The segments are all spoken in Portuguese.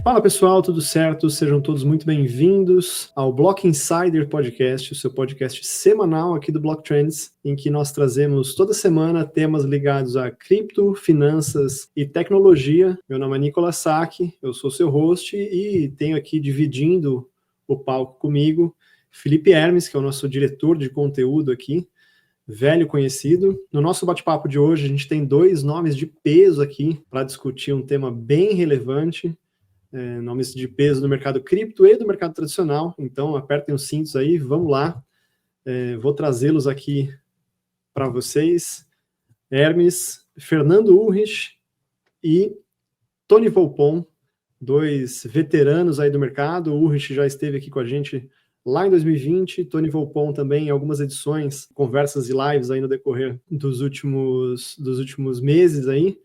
Fala pessoal, tudo certo? Sejam todos muito bem-vindos ao Block Insider Podcast, o seu podcast semanal aqui do Block Trends, em que nós trazemos toda semana temas ligados a cripto, finanças e tecnologia. Meu nome é Nicolas Sacchi, eu sou seu host e tenho aqui dividindo o palco comigo Felipe Hermes, que é o nosso diretor de conteúdo aqui, velho conhecido. No nosso bate-papo de hoje, a gente tem dois nomes de peso aqui para discutir um tema bem relevante, nomes de peso do mercado cripto e do mercado tradicional. Então, apertem os cintos aí, vamos lá. Vou trazê-los aqui para vocês. Hermes, Fernando Ulrich e Tony Volpon, dois veteranos aí do mercado. O Ulrich já esteve aqui com a gente lá em 2020, Tony Volpon também em algumas edições, conversas e lives aí no decorrer dos últimos meses aí.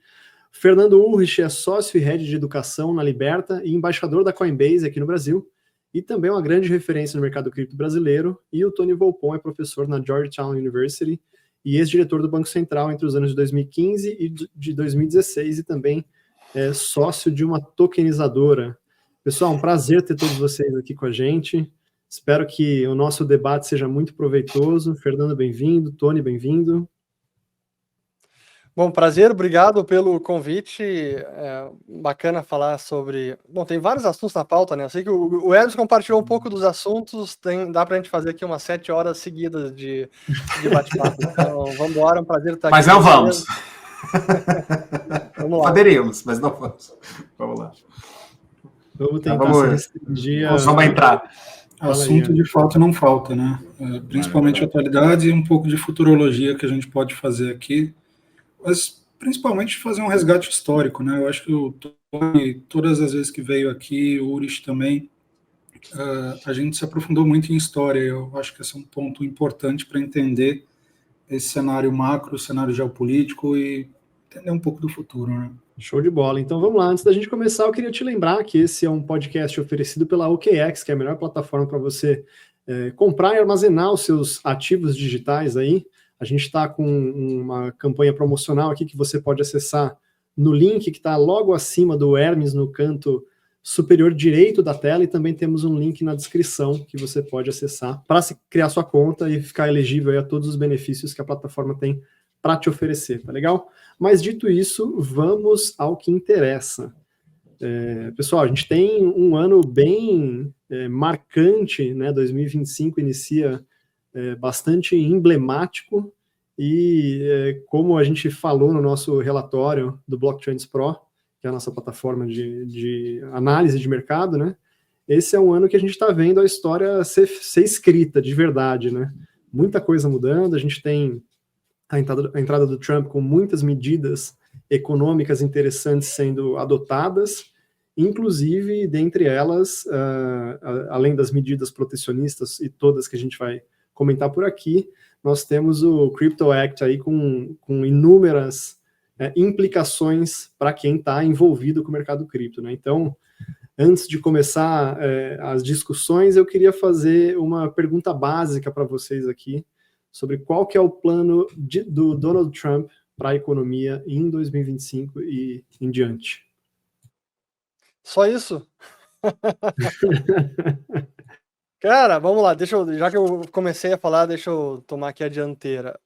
Fernando Ulrich é sócio e head de educação na Liberta e embaixador da Coinbase aqui no Brasil, e também uma grande referência no mercado cripto brasileiro. E o Tony Volpon é professor na Georgetown University e ex-diretor do Banco Central entre os anos de 2015 e de 2016, e também é sócio de uma tokenizadora. Pessoal, um prazer ter todos vocês aqui com a gente. Espero que o nosso debate seja muito proveitoso. Fernando, bem-vindo. Tony, bem-vindo. Bom, prazer, obrigado pelo convite. Bacana falar sobre... Bom, tem vários assuntos na pauta, né? Eu sei que o Hermes compartilhou um pouco dos assuntos, dá pra gente fazer aqui umas 7 horas seguidas de bate-papo. Então, vamos embora, é um prazer estar aqui. Mas não vamos. Vamos lá. Poderíamos, mas não vamos. Vamos lá. Vamos tentar se restringir. Vamos entrar. Assunto de fato não falta, né? Principalmente atualidade e um pouco de futurologia que a gente pode fazer aqui, mas principalmente fazer um resgate histórico, né? Eu acho que o Tony, todas as vezes que veio aqui, o Ulrich também, a gente se aprofundou muito em história. Eu acho que esse é um ponto importante para entender esse cenário macro, cenário geopolítico e entender um pouco do futuro, né? Show de bola. Então vamos lá. Antes da gente começar, eu queria te lembrar que esse é um podcast oferecido pela OKX, que é a melhor plataforma para você comprar e armazenar os seus ativos digitais aí. A gente está com uma campanha promocional aqui que você pode acessar no link que está logo acima do Hermes, no canto superior direito da tela, e também temos um link na descrição que você pode acessar para criar sua conta e ficar elegível aí a todos os benefícios que a plataforma tem para te oferecer, tá legal? Mas dito isso, vamos ao que interessa. Pessoal, a gente tem um ano bem marcante, né? 2025 inicia bastante emblemático, e como a gente falou no nosso relatório do Block Trends Pro, que é a nossa plataforma de análise de mercado, né? Esse é um ano que a gente está vendo a história ser escrita de verdade, né? Muita coisa mudando, a gente tem a entrada do Trump com muitas medidas econômicas interessantes sendo adotadas, inclusive, dentre elas, além das medidas protecionistas e todas que a gente vai comentar por aqui, nós temos o Crypto Act aí com inúmeras implicações para quem está envolvido com o mercado cripto, né? Então, antes de começar as discussões, eu queria fazer uma pergunta básica para vocês aqui, sobre qual que é o plano do Donald Trump para a economia em 2025 e em diante. Só isso? Cara, vamos lá, já que eu comecei a falar, deixa eu tomar aqui a dianteira.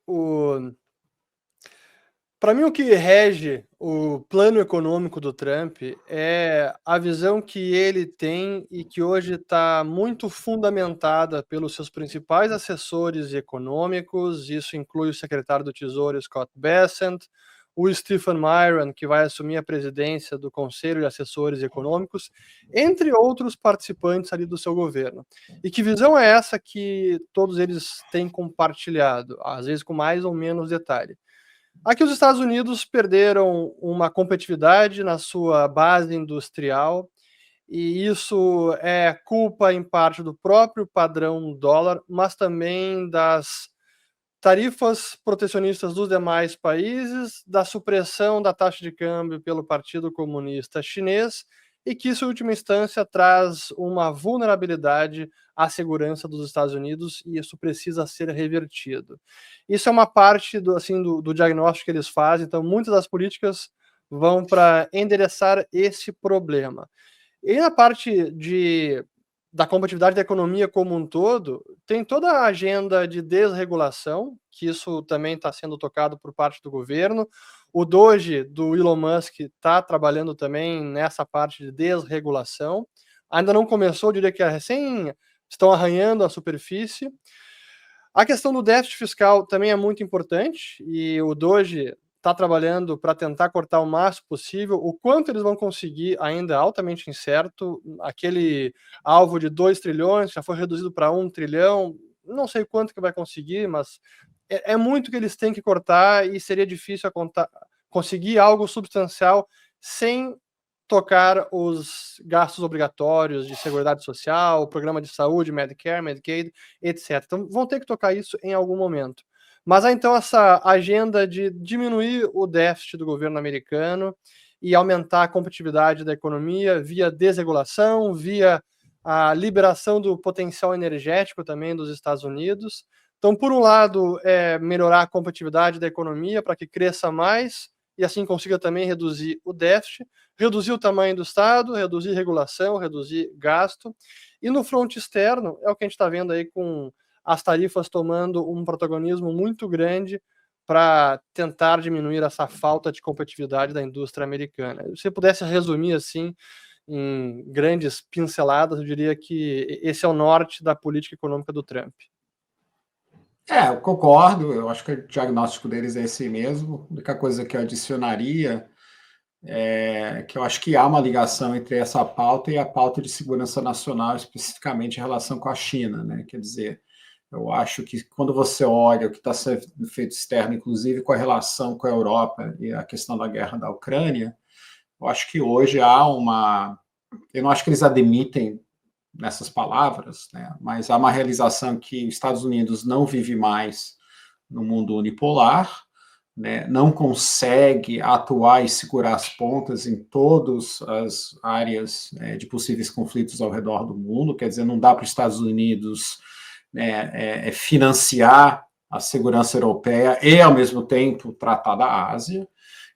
Para mim, o que rege o plano econômico do Trump é a visão que ele tem e que hoje está muito fundamentada pelos seus principais assessores econômicos. Isso inclui o secretário do Tesouro, Scott Bessent, o Stephen Miron, que vai assumir a presidência do Conselho de Assessores Econômicos, entre outros participantes ali do seu governo. E que visão é essa que todos eles têm compartilhado, às vezes com mais ou menos detalhe? Aqui os Estados Unidos perderam uma competitividade na sua base industrial, e isso é culpa em parte do próprio padrão dólar, mas também das tarifas protecionistas dos demais países, da supressão da taxa de câmbio pelo Partido Comunista Chinês, e que isso, em última instância, traz uma vulnerabilidade à segurança dos Estados Unidos, e isso precisa ser revertido. Isso é uma parte do diagnóstico que eles fazem, então muitas das políticas vão para endereçar esse problema. E na parte da competitividade da economia como um todo, tem toda a agenda de desregulação, que isso também está sendo tocado por parte do governo. O Doge, do Elon Musk, está trabalhando também nessa parte de desregulação. Ainda não começou, eu diria que recém estão arranhando a superfície. A questão do déficit fiscal também é muito importante, e o Doge está trabalhando para tentar cortar o máximo possível. O quanto eles vão conseguir ainda é altamente incerto. Aquele alvo de 2 trilhões já foi reduzido para 1 trilhão. Não sei quanto que vai conseguir, mas é muito que eles têm que cortar, e seria difícil conseguir algo substancial sem tocar os gastos obrigatórios de Seguridade Social, programa de saúde, Medicare, Medicaid, etc. Então vão ter que tocar isso em algum momento. Mas há então essa agenda de diminuir o déficit do governo americano e aumentar a competitividade da economia via desregulação, via a liberação do potencial energético também dos Estados Unidos. Então, por um lado, é melhorar a competitividade da economia para que cresça mais e assim consiga também reduzir o déficit, reduzir o tamanho do Estado, reduzir regulação, reduzir gasto. E no fronte externo, é o que a gente está vendo aí com as tarifas tomando um protagonismo muito grande para tentar diminuir essa falta de competitividade da indústria americana. Se você pudesse resumir assim, em grandes pinceladas, eu diria que esse é o norte da política econômica do Trump. Eu concordo, eu acho que o diagnóstico deles é esse mesmo. A única coisa que eu adicionaria é que eu acho que há uma ligação entre essa pauta e a pauta de segurança nacional, especificamente em relação com a China, né? Quer dizer, eu acho que quando você olha o que está sendo feito externo, inclusive com a relação com a Europa e a questão da guerra da Ucrânia, eu acho que hoje há uma... Eu não acho que eles admitem nessas palavras, né, mas há uma realização que os Estados Unidos não vive mais no mundo unipolar, né, não consegue atuar e segurar as pontas em todas as áreas de possíveis conflitos ao redor do mundo. Quer dizer, não dá para os Estados Unidos financiar a segurança europeia e, ao mesmo tempo, tratar da Ásia.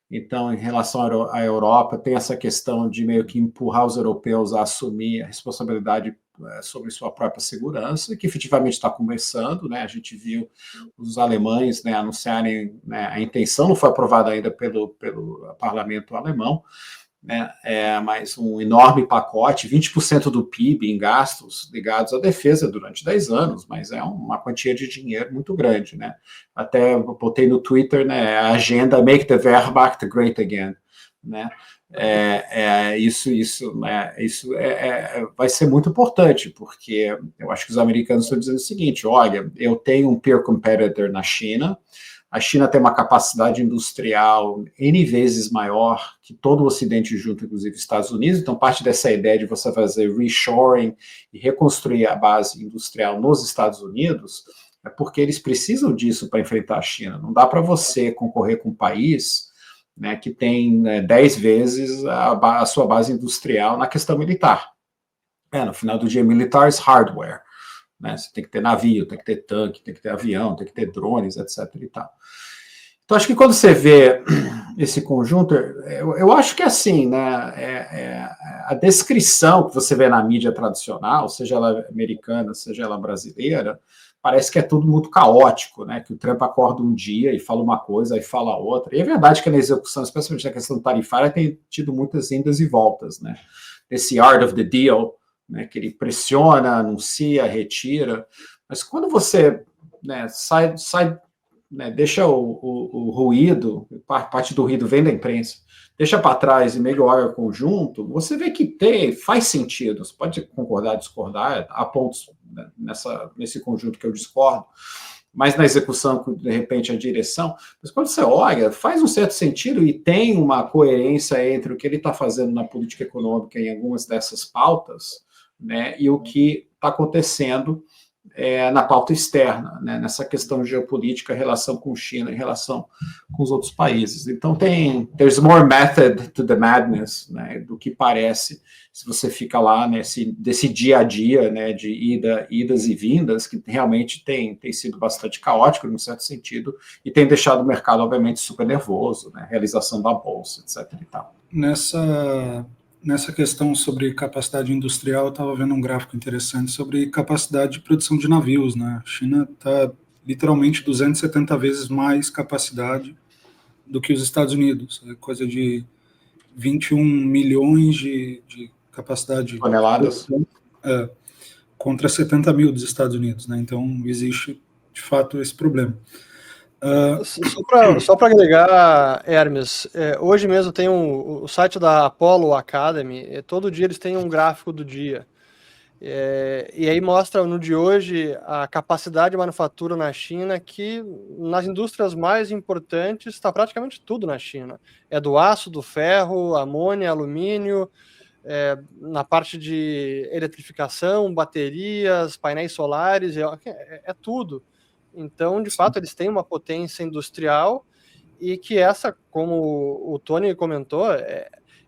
Então, em relação à Europa, tem essa questão de meio que empurrar os europeus a assumir a responsabilidade sobre sua própria segurança, que efetivamente está começando, né? A gente viu os alemães, né, anunciarem, né, a intenção, não foi aprovada ainda pelo parlamento alemão, né, mas um enorme pacote, 20% do PIB em gastos ligados à defesa durante 10 anos, mas é uma quantia de dinheiro muito grande, né? Até botei no Twitter, né, a agenda Make the Wehrmacht Great Again, né? Isso vai ser muito importante, porque eu acho que os americanos estão dizendo o seguinte: olha, eu tenho um peer competitor na China. A China tem uma capacidade industrial N vezes maior que todo o Ocidente junto, inclusive Estados Unidos. Então, parte dessa ideia de você fazer reshoring e reconstruir a base industrial nos Estados Unidos é porque eles precisam disso para enfrentar a China. Não dá para você concorrer com um país, né, que tem 10 vezes a sua base industrial na questão militar. No final do dia, militar is hardware. Né? Você tem que ter navio, tem que ter tanque, tem que ter avião, tem que ter drones, etc. e tal. Então, acho que quando você vê esse conjunto, eu acho que assim, né, a descrição que você vê na mídia tradicional, seja ela americana, seja ela brasileira, parece que é tudo muito caótico, né? Que o Trump acorda um dia e fala uma coisa, aí fala outra. E é verdade que na execução, especialmente na questão tarifária, tem tido muitas indas e voltas, né? Esse art of the deal, né, que ele pressiona, anuncia, retira, mas quando você, né, sai, né, deixa o ruído, parte do ruído vem da imprensa, deixa para trás e melhora o conjunto, você vê que faz sentido. Você pode concordar, discordar, há pontos, né, nesse conjunto que eu discordo, mas na execução, de repente, a direção. Mas quando você olha, faz um certo sentido e tem uma coerência entre o que ele está fazendo na política econômica em algumas dessas pautas, né, e o que está acontecendo na pauta externa, né, nessa questão geopolítica, relação com China, em relação com os outros países. Então, there's more method to the madness, né, do que parece, se você fica lá desse dia a dia, né, de idas e vindas, que realmente tem sido bastante caótico, num certo sentido, e tem deixado o mercado, obviamente, super nervoso, né, realização da bolsa, etc. e tal. nessa questão sobre capacidade industrial, eu estava vendo um gráfico interessante sobre capacidade de produção de navios, né? A China está literalmente 270 vezes mais capacidade do que os Estados Unidos, é coisa de 21 milhões de capacidade Toneladas. Contra 70 mil dos Estados Unidos, né? Então existe de fato esse problema. Só para agregar, Hermes, hoje mesmo tem o site da Apollo Academy, todo dia eles têm um gráfico do dia. E aí mostra no de hoje a capacidade de manufatura na China, que nas indústrias mais importantes está praticamente tudo na China. É do aço, do ferro, amônia, alumínio, na parte de eletrificação, baterias, painéis solares, é tudo. Então, de fato, eles têm uma potência industrial e que essa, como o Tony comentou,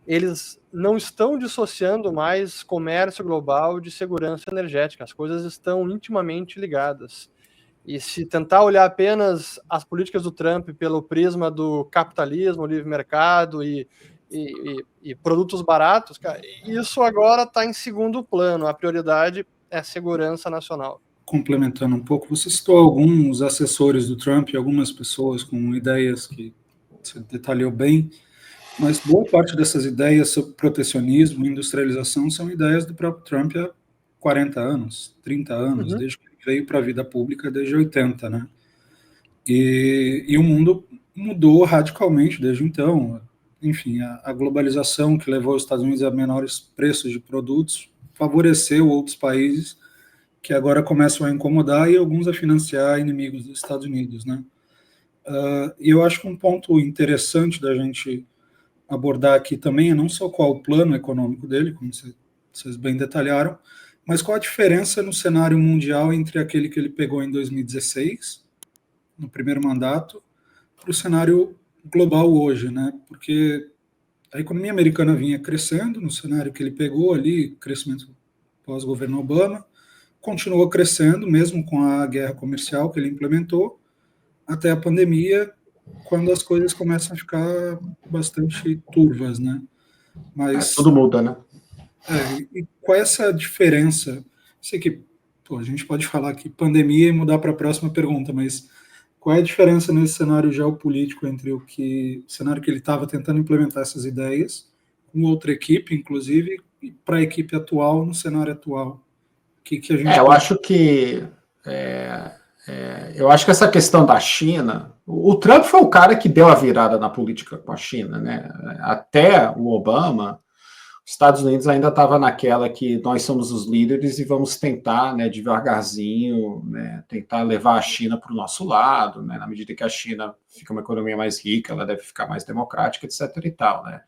eles não estão dissociando mais comércio global de segurança energética. As coisas estão intimamente ligadas. E se tentar olhar apenas as políticas do Trump pelo prisma do capitalismo, livre mercado e produtos baratos, cara, isso agora está em segundo plano. A prioridade é a segurança nacional. Complementando um pouco, você citou alguns assessores do Trump, algumas pessoas com ideias que você detalhou bem, mas boa parte dessas ideias sobre protecionismo e industrialização são ideias do próprio Trump há 40 anos, 30 anos, desde que ele veio para a vida pública, desde 80, né? E o mundo mudou radicalmente desde então. Enfim, a globalização que levou os Estados Unidos a menores preços de produtos favoreceu outros países que agora começam a incomodar e alguns a financiar inimigos dos Estados Unidos, né? E eu acho que um ponto interessante da gente abordar aqui também é não só qual o plano econômico dele, como vocês bem detalharam, mas qual a diferença no cenário mundial entre aquele que ele pegou em 2016, no primeiro mandato, para o cenário global hoje, né? Porque a economia americana vinha crescendo no cenário que ele pegou ali, crescimento pós-governo Obama, continuou crescendo, mesmo com a guerra comercial que ele implementou, até a pandemia, quando as coisas começam a ficar bastante turvas, né? Mas tudo muda, né? E qual é essa diferença? Sei que a gente pode falar aqui pandemia e mudar para a próxima pergunta, mas qual é a diferença nesse cenário geopolítico entre o cenário que ele estava tentando implementar essas ideias, com outra equipe, inclusive, e para a equipe atual, no cenário atual? Que a gente eu acho que essa questão da China, o Trump foi o cara que deu a virada na política com a China, né? Até o Obama, os Estados Unidos ainda estava naquela que nós somos os líderes e vamos tentar, né, devagarzinho, né, tentar levar a China para o nosso lado, né? Na medida que a China fica uma economia mais rica, ela deve ficar mais democrática, etc. e tal, né?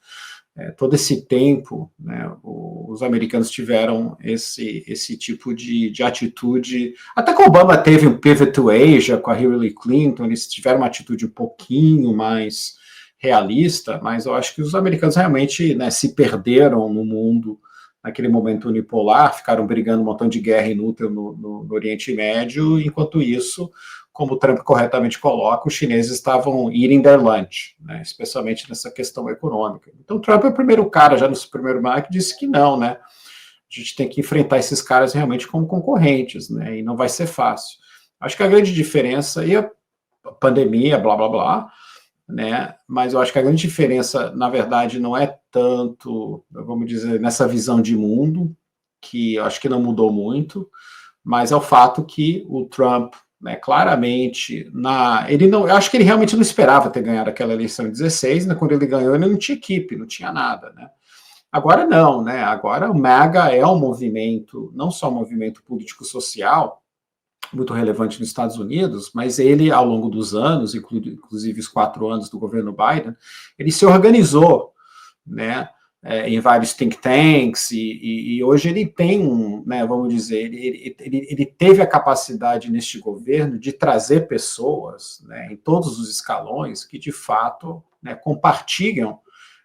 Todo esse tempo, né, os americanos tiveram esse tipo de atitude. Até que o Obama teve um pivot to Asia com a Hillary Clinton, eles tiveram uma atitude um pouquinho mais realista, mas eu acho que os americanos realmente, né, se perderam no mundo naquele momento unipolar, ficaram brigando um montão de guerra inútil no Oriente Médio, enquanto isso, como o Trump corretamente coloca, os chineses estavam eating their lunch, né, especialmente nessa questão econômica. Então, o Trump é o primeiro cara, já no seu primeiro mandato, que disse que não, né? A gente tem que enfrentar esses caras realmente como concorrentes, né? E não vai ser fácil. Acho que a grande diferença, e a pandemia, blá, blá, blá, né? Mas eu acho que a grande diferença, na verdade, não é tanto, vamos dizer, nessa visão de mundo, que eu acho que não mudou muito, mas é o fato que o Trump, né, claramente, eu acho que ele realmente não esperava ter ganhado aquela eleição em 16, né, quando ele ganhou, ele não tinha equipe, não tinha nada, né? Agora não, né? Agora o MAGA é um movimento, não só um movimento político-social, muito relevante nos Estados Unidos, mas ele, ao longo dos anos, inclusive os 4 anos do governo Biden, ele se organizou, né, em vários think tanks, e hoje ele tem né, vamos dizer, ele teve a capacidade neste governo de trazer pessoas, né, em todos os escalões que, de fato, né, compartilham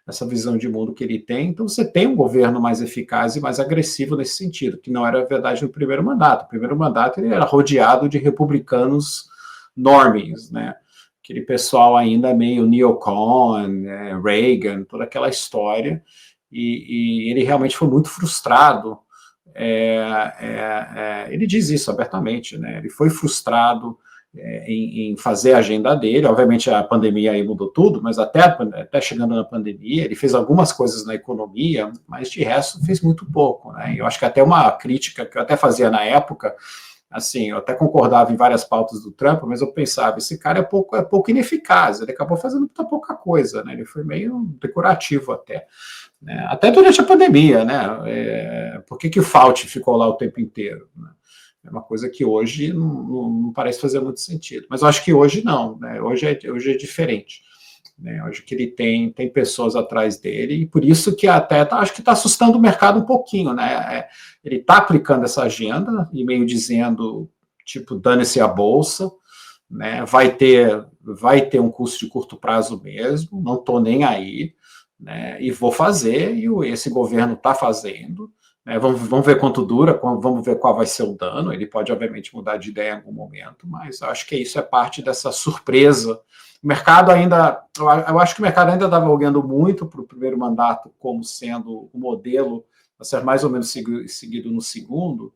essa visão de mundo que ele tem. Então você tem um governo mais eficaz e mais agressivo nesse sentido, que não era verdade no primeiro mandato. No primeiro mandato ele era rodeado de republicanos normies, né? Aquele pessoal ainda meio neocon, Reagan, toda aquela história e ele realmente foi muito frustrado. Ele diz isso abertamente, né? Ele foi frustrado em fazer a agenda dele. Obviamente a pandemia aí mudou tudo, mas até chegando na pandemia, ele fez algumas coisas na economia, mas de resto fez muito pouco, né? Eu acho que até uma crítica que eu até fazia na época, assim, eu até concordava em várias pautas do Trump, mas eu pensava, esse cara é pouco ineficaz, ele acabou fazendo muita pouca coisa, né? Ele foi meio decorativo até. Né? Até durante a pandemia, né? Por que o Fauci ficou lá o tempo inteiro? Né? É uma coisa que hoje não parece fazer muito sentido. Mas eu acho que hoje não, né? Hoje é diferente. Né? Hoje que ele tem pessoas atrás dele, e por isso que até acho que está assustando o mercado um pouquinho. Né? Ele está aplicando essa agenda e meio dizendo, tipo, dane-se a bolsa, né? Vai ter um custo de curto prazo mesmo, não estou nem aí. Né, e vou fazer, e esse governo está fazendo, né, vamos ver quanto dura, vamos ver qual vai ser o dano. Ele pode, obviamente, mudar de ideia em algum momento, mas acho que isso é parte dessa surpresa. O mercado eu acho que o mercado ainda estava olhando muito para o primeiro mandato como sendo o modelo a ser mais ou menos seguido no segundo,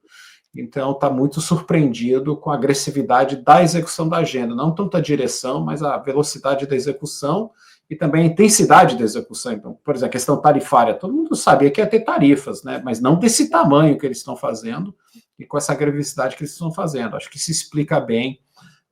então está muito surpreendido com a agressividade da execução da agenda, não tanto a direção, mas a velocidade da execução e também a intensidade da execução. Então, por exemplo, a questão tarifária, todo mundo sabia que ia ter tarifas, né? Mas não desse tamanho que eles estão fazendo e com essa agressividade que eles estão fazendo. Acho que isso explica bem,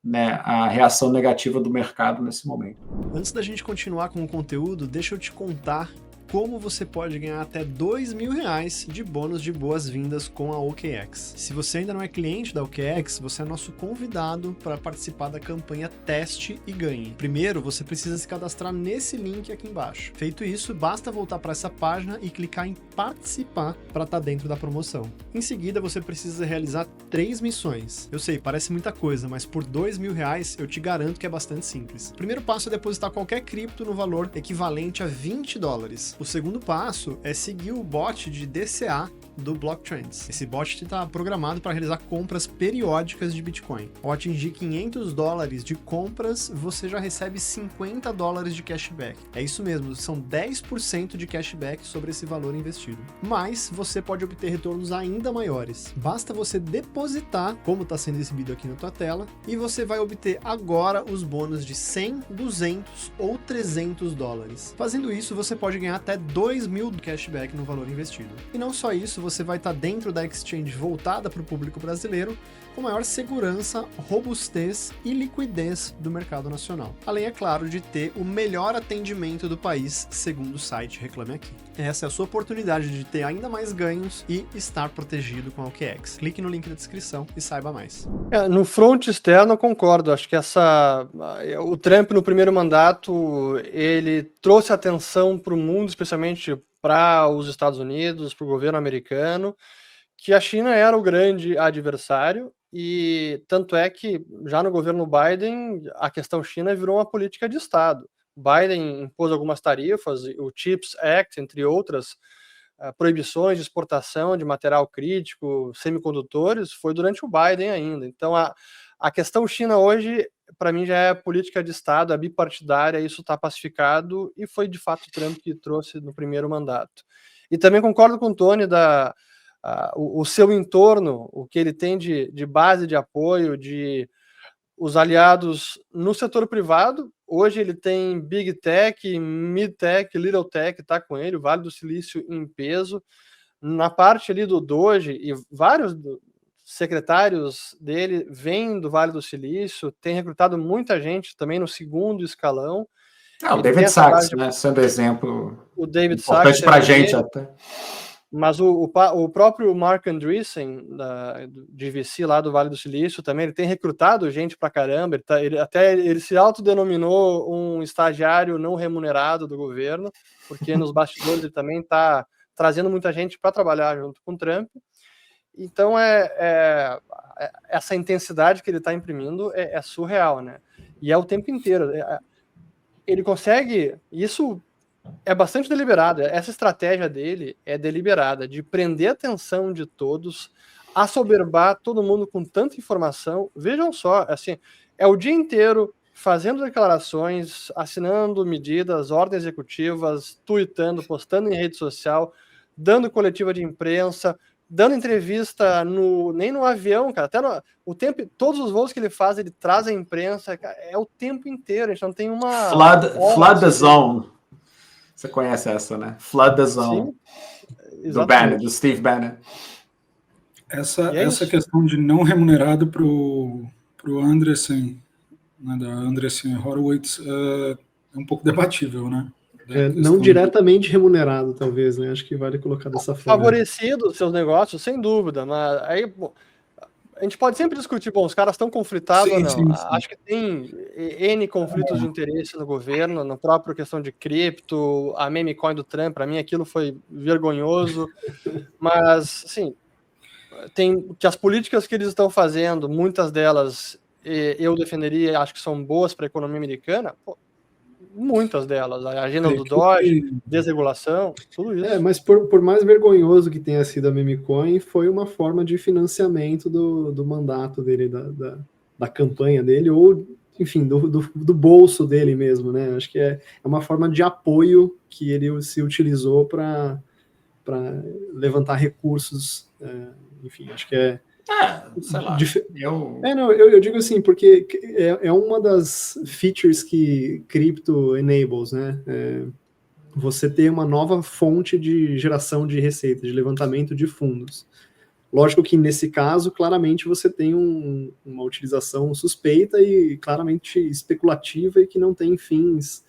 né, a reação negativa do mercado nesse momento. Antes da gente continuar com o conteúdo, deixa eu te contar como você pode ganhar até R$2.000 de bônus de boas-vindas com a OKX. Se você ainda não é cliente da OKX, você é nosso convidado para participar da campanha Teste e Ganhe. Primeiro, você precisa se cadastrar nesse link aqui embaixo. Feito isso, basta voltar para essa página e clicar em participar para estar dentro da promoção. Em seguida, você precisa realizar 3 missões. Eu sei, parece muita coisa, mas por R$2.000 eu te garanto que é bastante simples. O primeiro passo é depositar qualquer cripto no valor equivalente a $20. O segundo passo é seguir o bot de DCA do Blocktrends. Esse bot está programado para realizar compras periódicas de Bitcoin. Ao atingir $500 de compras, você já recebe $50 de cashback. É isso mesmo, são 10% de cashback sobre esse valor investido. Mas você pode obter retornos ainda maiores. Basta você depositar, como está sendo exibido aqui na tua tela, e você vai obter agora os bônus de 100, 200 ou $300. Fazendo isso, você pode ganhar até $2.000 de cashback no valor investido. E não só isso, você vai estar dentro da exchange voltada para o público brasileiro, com maior segurança, robustez e liquidez do mercado nacional. Além, é claro, de ter o melhor atendimento do país, segundo o site Reclame Aqui. Essa é a sua oportunidade de ter ainda mais ganhos e estar protegido com a OKX. Clique no link na descrição e saiba mais. No front externo eu concordo, acho que o Trump no primeiro mandato, ele trouxe atenção para o mundo, especialmente para os Estados Unidos, para o governo americano, que a China era o grande adversário, e tanto é que já no governo Biden a questão China virou uma política de Estado. Biden impôs algumas tarifas, o CHIPS Act, entre outras, proibições de exportação de material crítico, semicondutores, foi durante o Biden ainda. Então a questão China hoje, para mim, já é política de Estado, é bipartidária, isso está pacificado, e foi de fato o Trump que trouxe no primeiro mandato. E também concordo com o Tony o seu entorno, o que ele tem de base de apoio, de os aliados no setor privado. Hoje ele tem Big Tech, Mid Tech, Little Tech, está com ele, o Vale do Silício em peso. Na parte ali do Doge, e vários secretários dele vêm do Vale do Silício, tem recrutado muita gente também no segundo escalão. O David Sachs, né, sendo exemplo o David importante para a gente até. Mas o próprio Mark Andreessen, de VC lá do Vale do Silício, também, ele tem recrutado gente pra caramba, ele se autodenominou um estagiário não remunerado do governo, porque nos bastidores ele também está trazendo muita gente para trabalhar junto com o Trump. Então, essa intensidade que ele está imprimindo é surreal, né? E é o tempo inteiro. Ele consegue... Isso é bastante deliberado. Essa estratégia dele é deliberada, de prender a atenção de todos, assoberbar todo mundo com tanta informação. Vejam só, assim, é o dia inteiro fazendo declarações, assinando medidas, ordens executivas, tweetando, postando em rede social, dando coletiva de imprensa, dando entrevista nem no avião, cara, até o tempo, todos os voos que ele faz, ele traz a imprensa, cara, é o tempo inteiro, a gente não tem uma... Flood the Zone. Você conhece essa, né? Flood the Zone. Sim, do Bannon, do Steve Bannon. Essa questão de não remunerado para o Andreessen, né, da Andreessen Horowitz, é um pouco debatível, né? Não diretamente remunerado, talvez, né? Acho que vale colocar dessa forma. Favorecido seus negócios, sem dúvida, mas aí a gente pode sempre discutir, os caras estão conflitados ou não. Sim. Acho que tem N conflitos de interesse no governo, na própria questão de cripto, a meme coin do Trump, para mim aquilo foi vergonhoso, mas, assim, tem que as políticas que eles estão fazendo, muitas delas eu defenderia, acho que são boas para a economia americana, muitas delas, a agenda do Doge, desregulação, tudo isso. Mas por mais vergonhoso que tenha sido a meme coin, foi uma forma de financiamento do mandato dele, da campanha dele, ou, enfim, do bolso dele mesmo, né? Acho que é uma forma de apoio que ele se utilizou para levantar recursos, enfim, acho que sei lá. Eu digo assim, porque é uma das features que Crypto enables, né? Você ter uma nova fonte de geração de receita, de levantamento de fundos. Lógico que nesse caso, claramente você tem uma utilização suspeita e claramente especulativa e que não tem fins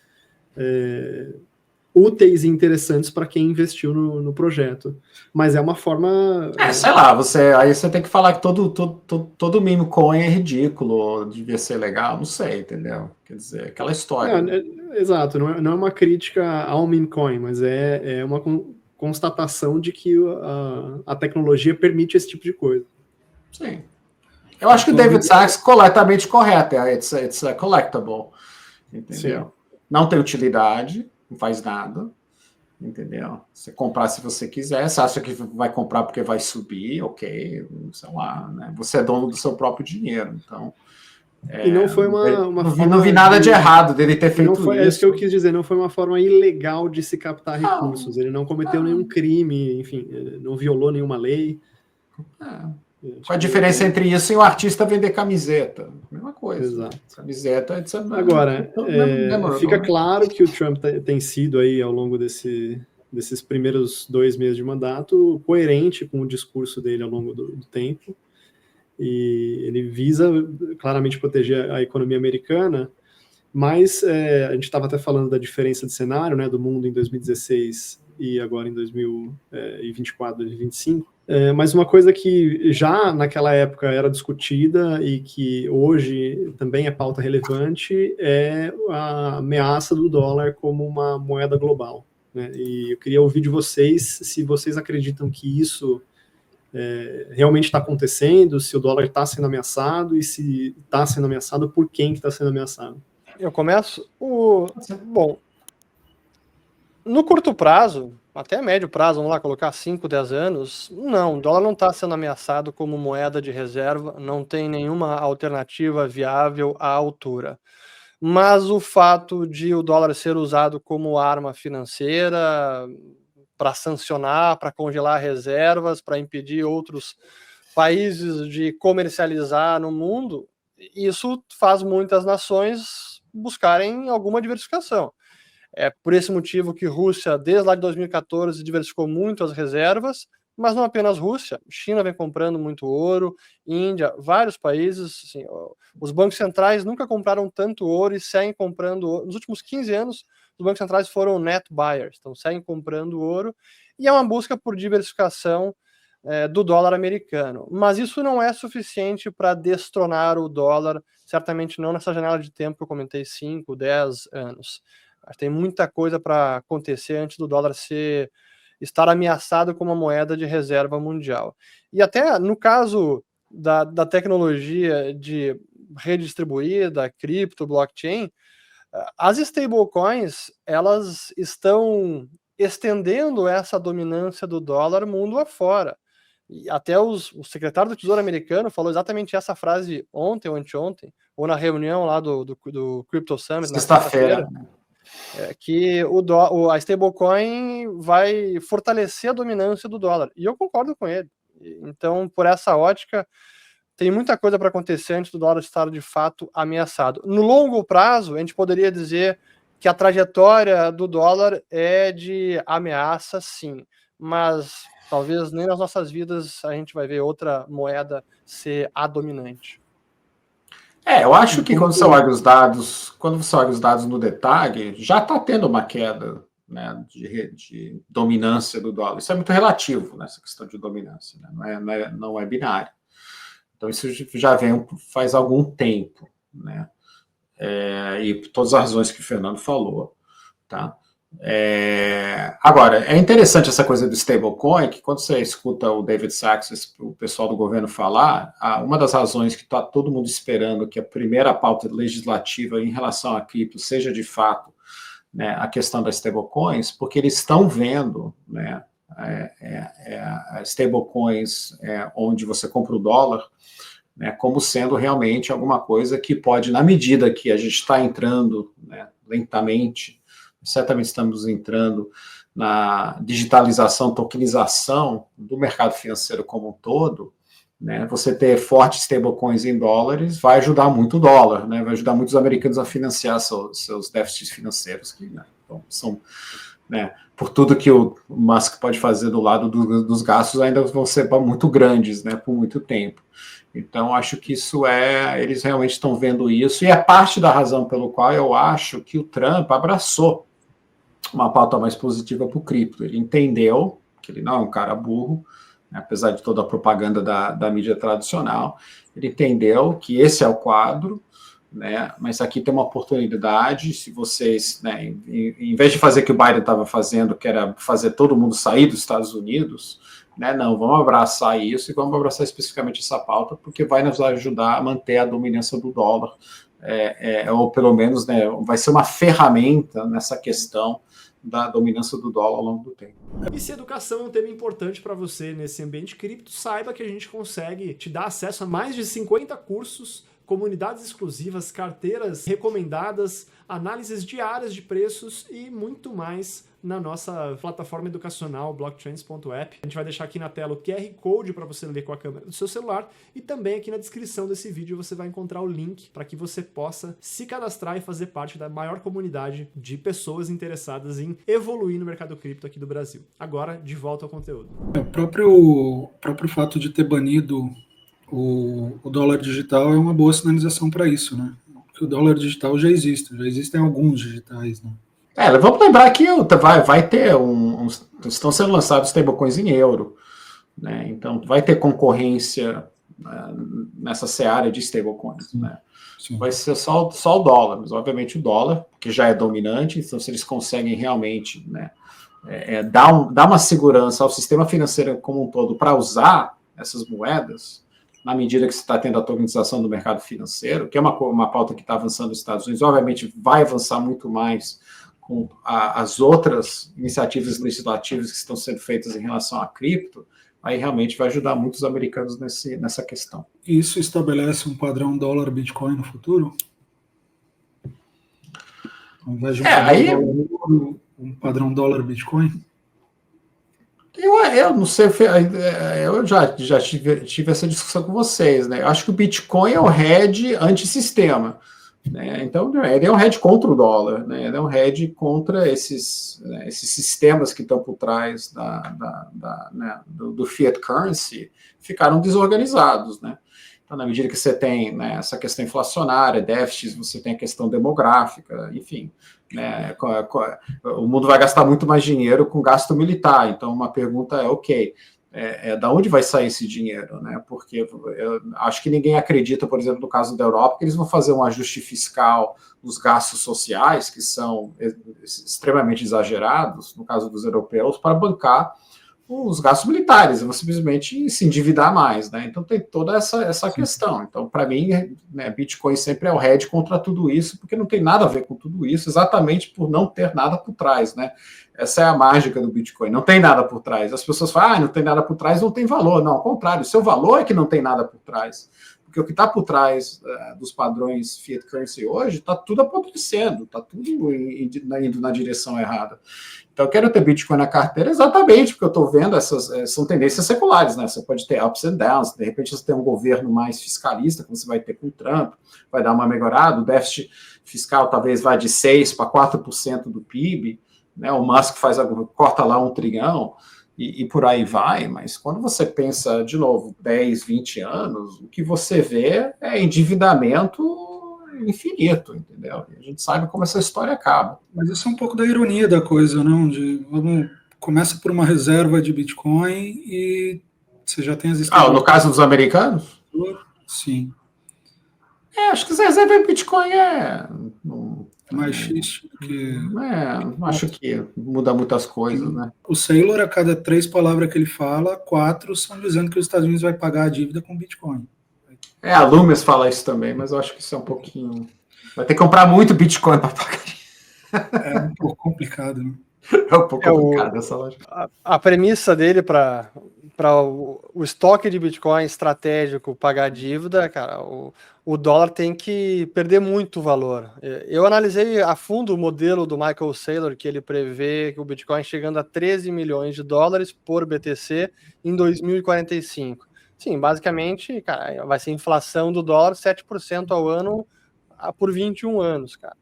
úteis e interessantes para quem investiu no projeto. Mas é uma forma... sei lá, aí você tem que falar que todo meme coin é ridículo, devia ser legal, não sei, entendeu? Quer dizer, aquela história. Exato, não é uma crítica ao meme coin, mas é uma constatação de que a tecnologia permite esse tipo de coisa. Sim. Eu acho que o David Sachs completamente correto, it's a collectible, entendeu? Sim. Não tem utilidade, não faz nada, entendeu? Você comprar se você quiser, você acha que vai comprar porque vai subir, ok, sei lá, né? Você é dono do seu próprio dinheiro, então... E não foi uma forma... Não vi nada de errado dele ter feito isso. É isso que eu quis dizer, não foi uma forma ilegal de se captar recursos, ele não cometeu nenhum crime, enfim, não violou nenhuma lei. Qual a diferença entre isso e o artista vender camiseta? Mesma coisa. Exato. Camiseta Agora, fica claro que o Trump tem sido aí, ao longo desses primeiros 2 meses de mandato, coerente com o discurso dele ao longo do tempo, e ele visa claramente proteger a economia americana, mas a gente estava até falando da diferença de cenário, né, do mundo em 2016 e agora em 2024, 2025, mas uma coisa que já naquela época era discutida e que hoje também é pauta relevante é a ameaça do dólar como uma moeda global, né? E eu queria ouvir de vocês se vocês acreditam que isso realmente está acontecendo, se o dólar está sendo ameaçado e se está sendo ameaçado, por quem que está sendo ameaçado. Eu começo? Bom, no curto prazo, até médio prazo, vamos lá, colocar 5, 10 anos, não, o dólar não está sendo ameaçado como moeda de reserva, não tem nenhuma alternativa viável à altura. Mas o fato de o dólar ser usado como arma financeira para sancionar, para congelar reservas, para impedir outros países de comercializar no mundo, isso faz muitas nações buscarem alguma diversificação. É por esse motivo que Rússia, desde lá de 2014, diversificou muito as reservas, mas não apenas Rússia. China vem comprando muito ouro, Índia, vários países. Assim, os bancos centrais nunca compraram tanto ouro e seguem comprando ouro. Nos últimos 15 anos, os bancos centrais foram net buyers, então seguem comprando ouro, e é uma busca por diversificação do dólar americano. Mas isso não é suficiente para destronar o dólar, certamente não nessa janela de tempo que eu comentei, 5, 10 anos. Tem muita coisa para acontecer antes do dólar estar ameaçado como uma moeda de reserva mundial. E até no caso da tecnologia de rede distribuída, cripto, blockchain, as stablecoins, elas estão estendendo essa dominância do dólar mundo afora. E até o secretário do Tesouro americano falou exatamente essa frase ontem ou anteontem, ou na reunião lá do Crypto Summit, na sexta-feira, que a stablecoin vai fortalecer a dominância do dólar. E eu concordo com ele. Então, por essa ótica, tem muita coisa para acontecer antes do dólar estar de fato ameaçado. No longo prazo, a gente poderia dizer que a trajetória do dólar é de ameaça, sim, mas talvez nem nas nossas vidas a gente vai ver outra moeda ser a dominante. Eu acho que quando você olha os dados no detalhe, já está tendo uma queda, né, de dominância do dólar. Isso é muito relativo, né, essa questão de dominância, né? Não é binário. Então isso já vem faz algum tempo, né? E por todas as razões que o Fernando falou, tá? Agora, é interessante essa coisa do stablecoin, que quando você escuta o David Sachs, o pessoal do governo falar, uma das razões que está todo mundo esperando que a primeira pauta legislativa em relação a cripto seja de fato, né, a questão das stablecoins, porque eles estão vendo, né, stablecoins onde você compra o dólar, né, como sendo realmente alguma coisa que pode, na medida que a gente está entrando, né, lentamente, certamente estamos entrando na digitalização, tokenização do mercado financeiro como um todo, né? Você ter fortes stablecoins em dólares vai ajudar muito o dólar, né? Vai ajudar muitos americanos a financiar seus déficits financeiros, que, né, então, são, né, por tudo que o Musk pode fazer do lado dos gastos, ainda vão ser muito grandes, né, por muito tempo. Então, acho que isso eles realmente estão vendo isso, e é parte da razão pelo qual eu acho que o Trump abraçou uma pauta mais positiva para o cripto. Ele entendeu que ele não é um cara burro, né, apesar de toda a propaganda da mídia tradicional, ele entendeu que esse é o quadro, né, mas aqui tem uma oportunidade, se vocês, né, em vez de fazer o que o Biden estava fazendo, que era fazer todo mundo sair dos Estados Unidos, né, não, vamos abraçar isso e vamos abraçar especificamente essa pauta, porque vai nos ajudar a manter a dominância do dólar, ou pelo menos, né, vai ser uma ferramenta nessa questão da dominância do dólar ao longo do tempo. E se educação é um tema importante para você nesse ambiente cripto, saiba que a gente consegue te dar acesso a mais de 50 cursos, comunidades exclusivas, carteiras recomendadas, análises diárias de preços e muito mais na nossa plataforma educacional blockchains.app. A gente vai deixar aqui na tela o QR Code para você ler com a câmera do seu celular e também aqui na descrição desse vídeo você vai encontrar o link para que você possa se cadastrar e fazer parte da maior comunidade de pessoas interessadas em evoluir no mercado cripto aqui do Brasil. Agora, de volta ao conteúdo. O próprio fato de ter banido o dólar digital é uma boa sinalização para isso, né? Porque o dólar digital já existem alguns digitais, né? Vamos lembrar que vai ter estão sendo lançados stablecoins em euro, né? Então vai ter concorrência nessa seara de stablecoins, né? Vai ser só o dólar, mas obviamente o dólar, que já é dominante, então se eles conseguem realmente, né, dar uma segurança ao sistema financeiro como um todo para usar essas moedas, na medida que você está tendo a tokenização do mercado financeiro, que é uma pauta que está avançando nos Estados Unidos, obviamente vai avançar muito mais com as outras iniciativas legislativas que estão sendo feitas em relação à cripto, aí realmente vai ajudar muitos americanos nessa questão. Isso estabelece um padrão dólar-Bitcoin no futuro? Ao invés de um padrão dólar-Bitcoin? Eu não sei, eu já tive essa discussão com vocês, né? Eu acho que o Bitcoin é o hedge antissistema, né? Então, ele é um hedge contra o dólar, né? Ele é um hedge contra esses sistemas que estão por trás né, do fiat currency, ficaram desorganizados, né? Então, na medida que você tem, né, essa questão inflacionária, déficits, você tem a questão demográfica, enfim, né, o mundo vai gastar muito mais dinheiro com gasto militar. Então, uma pergunta da onde vai sair esse dinheiro, né? Porque eu acho que ninguém acredita, por exemplo, no caso da Europa, que eles vão fazer um ajuste fiscal nos gastos sociais, que são extremamente exagerados, no caso dos europeus, para bancar os gastos militares, vão simplesmente se endividar mais, né? Então tem toda essa questão. Então, para mim, né, Bitcoin sempre é o hedge contra tudo isso, porque não tem nada a ver com tudo isso, exatamente por não ter nada por trás, né? Essa é a mágica do Bitcoin, não tem nada por trás. As pessoas falam, não tem nada por trás, não tem valor. Não, ao contrário, o seu valor é que não tem nada por trás. Porque o que está por trás dos padrões Fiat Currency hoje está tudo apodrecendo, está tudo indo na direção errada. Então, eu quero ter Bitcoin na carteira exatamente porque eu estou vendo são tendências seculares, né? Você pode ter ups and downs, de repente você tem um governo mais fiscalista, como você vai ter com o Trump, vai dar uma melhorada, o déficit fiscal talvez vá de 6% para 4% do PIB, né? O Musk corta lá 1 trilhão, e por aí vai, mas quando você pensa, de novo, 10, 20 anos, o que você vê é endividamento infinito, entendeu? E a gente sabe como essa história acaba. Mas isso é um pouco da ironia da coisa, não? Começa por uma reserva de Bitcoin e você já tem as no caso dos americanos? Sim. Acho que as reservas de Bitcoin é mais X do que... acho que muda muitas coisas, né? O Saylor, a cada 3 palavras que ele fala, 4 são dizendo que os Estados Unidos vai pagar a dívida com Bitcoin. A Loomis fala isso também, mas eu acho que isso é um pouquinho... Vai ter que comprar muito Bitcoin para pagar. É um pouco complicado, né? É um pouco complicado essa lógica. A premissa dele para o estoque de Bitcoin estratégico pagar a dívida, cara, o dólar tem que perder muito valor. Eu analisei a fundo o modelo do Michael Saylor, que ele prevê que o Bitcoin chegando a 13 milhões de dólares por BTC em 2045. Sim, basicamente, cara, vai ser inflação do dólar 7% ao ano por 21 anos, cara.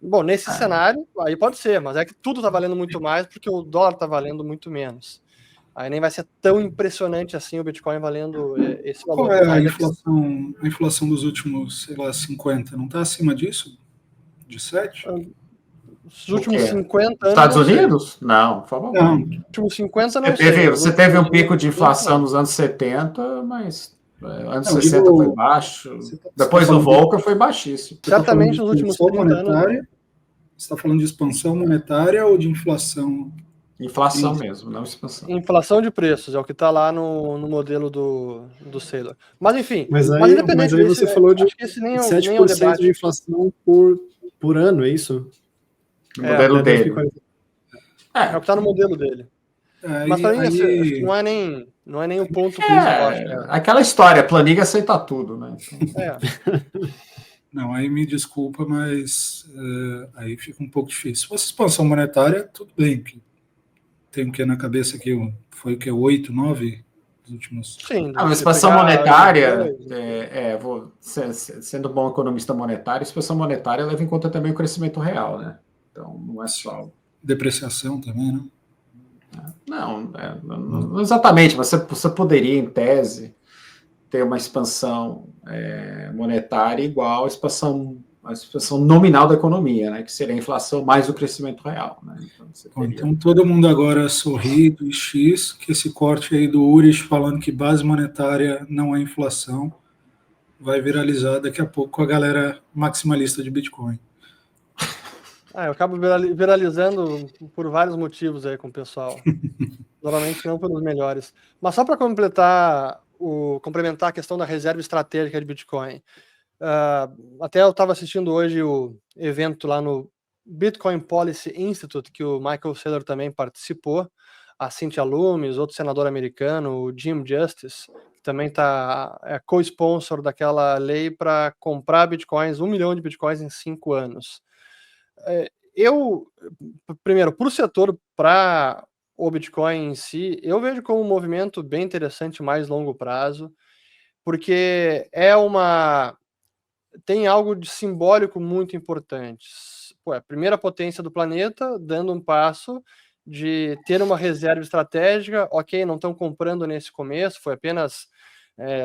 Bom, nesse cenário, aí pode ser, mas é que tudo está valendo muito mais porque o dólar está valendo muito menos. Aí nem vai ser tão impressionante assim o Bitcoin valendo esse valor. Qual é a inflação dos últimos, 50? Não está acima disso? De 7? Os últimos 50 anos... Estados Unidos? Não, por favor. Não. Os últimos 50 não sei. Você teve um pico de inflação nos anos 70, mas... anos 60 foi baixo, depois do Volcker foi baixíssimo. Certamente nos últimos 30 anos. Você está falando de expansão monetária ou de inflação? Inflação mesmo, não expansão. Inflação de preços, é o que está lá no modelo do Saylor. Mas enfim, mas independente aí você falou de 7% de inflação por ano, é isso? No modelo dele. É o que está no modelo dele. Mas para mim, não é nem o ponto principal. Aquela história, planilha aceita tudo, né? Não, aí me desculpa, mas aí fica um pouco difícil. Se fosse expansão monetária, tudo bem. Tem o que na cabeça que foi o que? 8, 9 dos últimos... Sim. A expansão monetária, sendo bom economista monetário, expansão monetária leva em conta também o crescimento real, né? Então, não é só... Depreciação também, né? Não exatamente. Você poderia, em tese, ter uma expansão monetária igual à expansão nominal da economia, né? Que seria a inflação mais o crescimento real. Né? Então todo mundo agora sorri do X, que esse corte aí do Urich falando que base monetária não é inflação, vai viralizar daqui a pouco com a galera maximalista de Bitcoin. Eu acabo viralizando por vários motivos aí com o pessoal. Normalmente não pelos melhores. Mas só para complementar a questão da reserva estratégica de Bitcoin. Até eu estava assistindo hoje o evento lá no Bitcoin Policy Institute, que o Michael Saylor também participou, a Cynthia Lummis, outro senador americano, o Jim Justice, que também é co-sponsor daquela lei para comprar bitcoins, 1 milhão de bitcoins em 5 anos. Primeiro, para o setor, para o Bitcoin em si, eu vejo como um movimento bem interessante, mais longo prazo, porque tem algo de simbólico muito importante. A primeira potência do planeta dando um passo de ter uma reserva estratégica, ok, não estão comprando nesse começo, foi apenas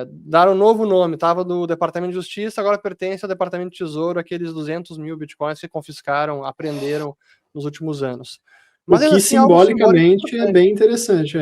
dar um novo nome, estava do Departamento de Justiça, agora pertence ao Departamento de Tesouro, aqueles 200 mil bitcoins que confiscaram, apreenderam nos últimos anos. Mas, o que assim, simbolicamente é bem interessante.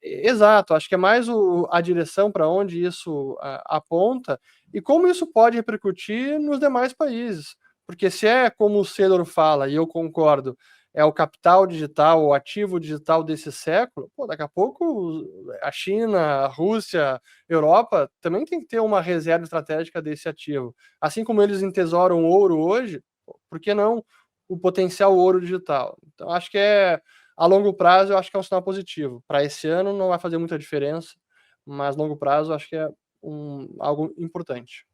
Exato, acho que é mais a direção para onde isso aponta e como isso pode repercutir nos demais países. Porque se é como o Saylor fala, e eu concordo, é o capital digital, o ativo digital desse século, daqui a pouco a China, a Rússia, a Europa também tem que ter uma reserva estratégica desse ativo. Assim como eles entesouram ouro hoje, por que não o potencial ouro digital? Então, acho que a longo prazo, eu acho que é um sinal positivo. Para esse ano não vai fazer muita diferença, mas a longo prazo, acho que algo importante.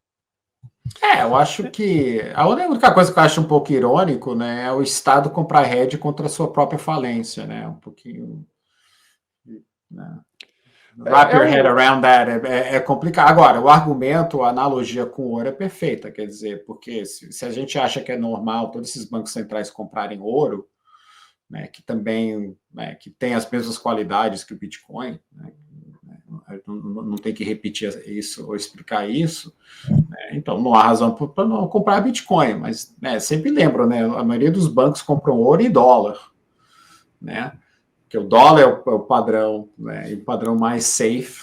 Eu acho que a única coisa que eu acho um pouco irônico, né, é o Estado comprar hedge contra a sua própria falência, né? Um pouquinho. Né? Wrap your head around that é complicado. Agora, o argumento, a analogia com o ouro é perfeita, quer dizer, porque se a gente acha que é normal todos esses bancos centrais comprarem ouro, né, que também que tem as mesmas qualidades que o Bitcoin, né, não tem que repetir isso ou explicar isso, né, então não há razão para não comprar Bitcoin, mas sempre lembro, né, a maioria dos bancos compram ouro e dólar, né? Porque o dólar é o padrão, né, e o padrão mais safe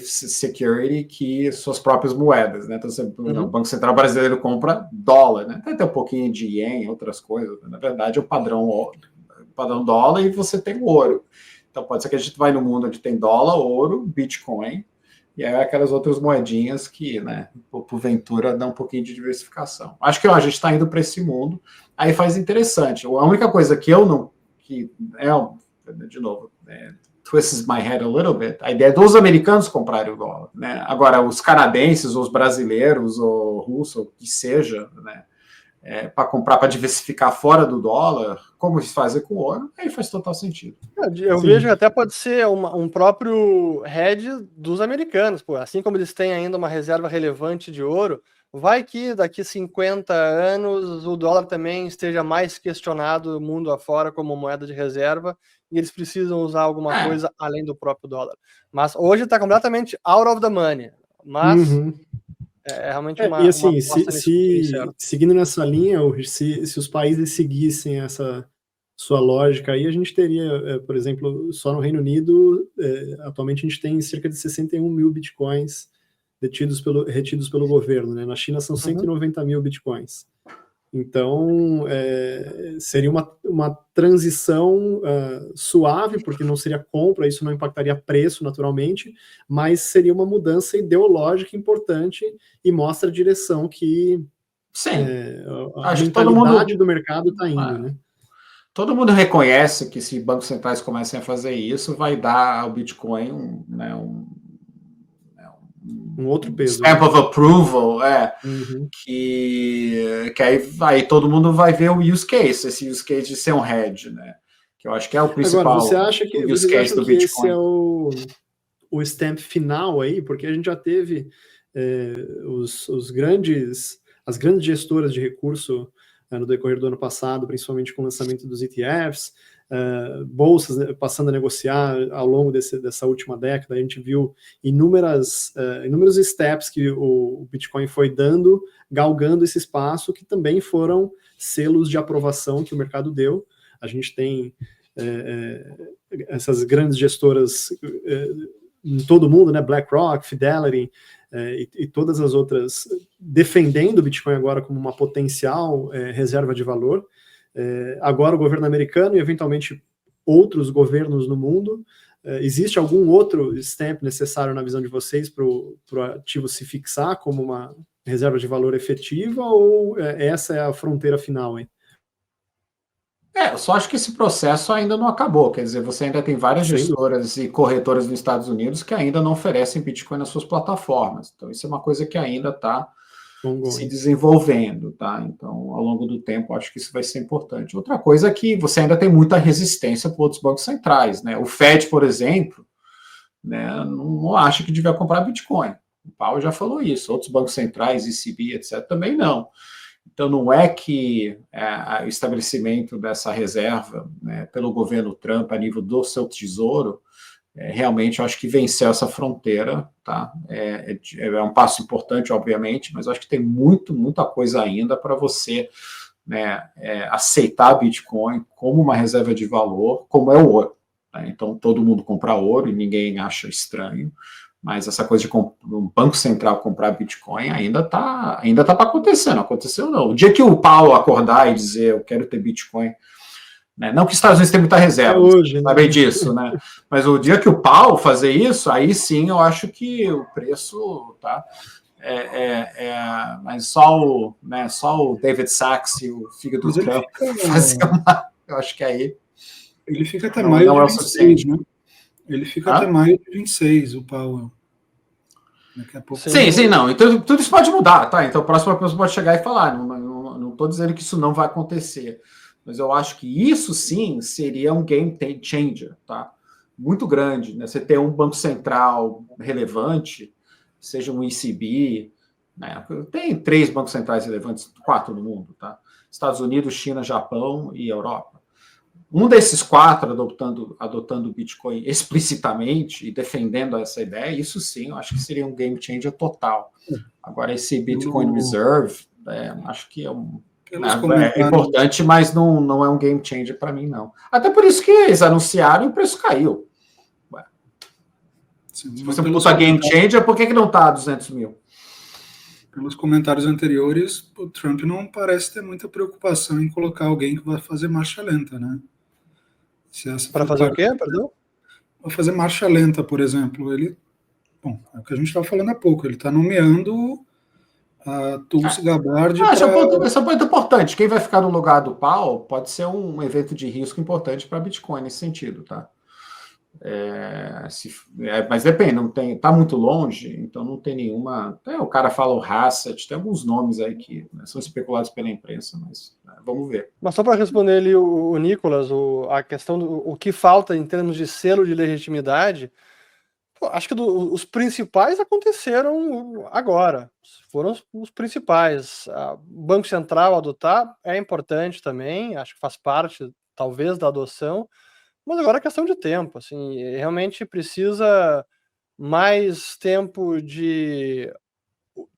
security que suas próprias moedas, né? Então, o Banco Central Brasileiro compra dólar, né? Tem até um pouquinho de ien, outras coisas. Na verdade, é o padrão dólar e você tem o ouro. Então, pode ser que a gente vai no mundo onde tem dólar, ouro, Bitcoin, e aí aquelas outras moedinhas que, né, porventura, dão um pouquinho de diversificação. Acho que a gente está indo para esse mundo, aí faz interessante. A única coisa que eu não... de novo, twists my head a little bit, a ideia dos americanos comprarem o dólar, né? Agora, os canadenses, os brasileiros, ou russos, ou o que seja, né, para comprar, para diversificar fora do dólar, como eles fazem com o ouro, aí faz total sentido. Eu vejo que até pode ser um próprio hedge dos americanos, pô. Assim como eles têm ainda uma reserva relevante de ouro, vai que daqui 50 anos o dólar também esteja mais questionado mundo afora como moeda de reserva e eles precisam usar alguma coisa além do próprio dólar. Mas hoje está completamente out of the money. Mas é realmente uma... E assim, uma seguindo nessa linha, se os países seguissem essa sua lógica aí, a gente teria, por exemplo, só no Reino Unido, atualmente a gente tem cerca de 61 mil bitcoins retidos pelo governo, né? Na China são 190 mil bitcoins. Então, seria uma transição suave, porque não seria compra, isso não impactaria preço naturalmente, mas seria uma mudança ideológica importante e mostra a direção que a mentalidade do mercado está indo, né? Todo mundo reconhece que se bancos centrais comecem a fazer isso, vai dar ao Bitcoin um outro peso. Stamp of approval, que aí todo mundo vai ver o use case, esse use case de ser um hedge, né? Que eu acho que é o principal. Agora, você acha que use case do Bitcoin. Esse é o stamp final aí? Porque a gente já teve as grandes gestoras de recurso no decorrer do ano passado, principalmente com o lançamento dos ETFs, bolsas, né, passando a negociar ao longo dessa última década. A gente viu inúmeros steps que o Bitcoin foi dando, galgando esse espaço, que também foram selos de aprovação que o mercado deu. A gente tem essas grandes gestoras em todo o mundo, né, BlackRock, Fidelity, e todas as outras defendendo o Bitcoin agora como uma potencial reserva de valor. Agora o governo americano e eventualmente outros governos no mundo. Existe algum outro stamp necessário na visão de vocês para o ativo se fixar como uma reserva de valor efetiva, ou essa é a fronteira final, hein? Eu só acho que esse processo ainda não acabou, quer dizer, você ainda tem várias gestoras e corretoras nos Estados Unidos que ainda não oferecem Bitcoin nas suas plataformas, então isso é uma coisa que ainda está se desenvolvendo, tá? Então, ao longo do tempo, acho que isso vai ser importante. Outra coisa é que você ainda tem muita resistência por outros bancos centrais, né? O Fed, por exemplo, né, não acha que devia comprar Bitcoin. O Powell já falou isso. Outros bancos centrais, ECB, etc., também não. Então, não é que o estabelecimento dessa reserva, né, pelo governo Trump a nível do seu tesouro, realmente eu acho que venceu essa fronteira, tá? É um passo importante, obviamente, mas eu acho que tem muita coisa ainda para você, né, aceitar Bitcoin como uma reserva de valor, como é o ouro. Tá? Então, todo mundo compra ouro e ninguém acha estranho, mas essa coisa de um banco central comprar Bitcoin ainda tá para acontecer, não aconteceu não. O dia que o Powell acordar e dizer eu quero ter Bitcoin, né, não que os Estados Unidos tem muita reserva, hoje, sabem disso, né? Mas o dia que o Powell fazer isso, aí sim eu acho que o preço, tá? Mas só o David Sachs e o filho do Trump fazer eu acho que aí ele fica até maio de 26, né? Ele fica até maio de 26, o Powell. Daqui a pouco... Sim, não. Então, tudo isso pode mudar, tá? Então, a próxima pessoa pode chegar e falar. Não estou dizendo que isso não vai acontecer. Mas eu acho que isso, sim, seria um game changer, tá? Muito grande, né? Você ter um banco central relevante, seja um ECB, né? Tem 3 bancos centrais relevantes, 4 no mundo, tá? Estados Unidos, China, Japão e Europa. Um desses 4 adotando o Bitcoin explicitamente e defendendo essa ideia, isso sim, eu acho que seria um game changer total. Agora, esse Bitcoin Reserve, acho que é importante, mas não é um game changer para mim, não. Até por isso que eles anunciaram e o preço caiu. Ué. Sim, se você puta game changer, por que não está a 200 mil? Pelos comentários anteriores, o Trump não parece ter muita preocupação em colocar alguém que vai fazer marcha lenta, né? Para fazer o quê, perdão? Vai fazer marcha lenta, por exemplo. Bom, é o que a gente estava falando há pouco, ele está nomeando a Tulsi Gabbard. Esse é um ponto importante. Quem vai ficar no lugar do Powell pode ser um evento de risco importante para Bitcoin nesse sentido, tá? Mas depende, não tem, tá muito longe, então não tem nenhuma. O cara fala o Hassett, tem alguns nomes aí que são especulados pela imprensa, mas vamos ver. Mas só para responder ali o Nicolas, a questão do que falta em termos de selo de legitimidade, acho que os principais aconteceram agora, foram os principais. O Banco Central adotar é importante também, acho que faz parte, talvez, da adoção. Mas agora é questão de tempo, assim, realmente precisa mais tempo de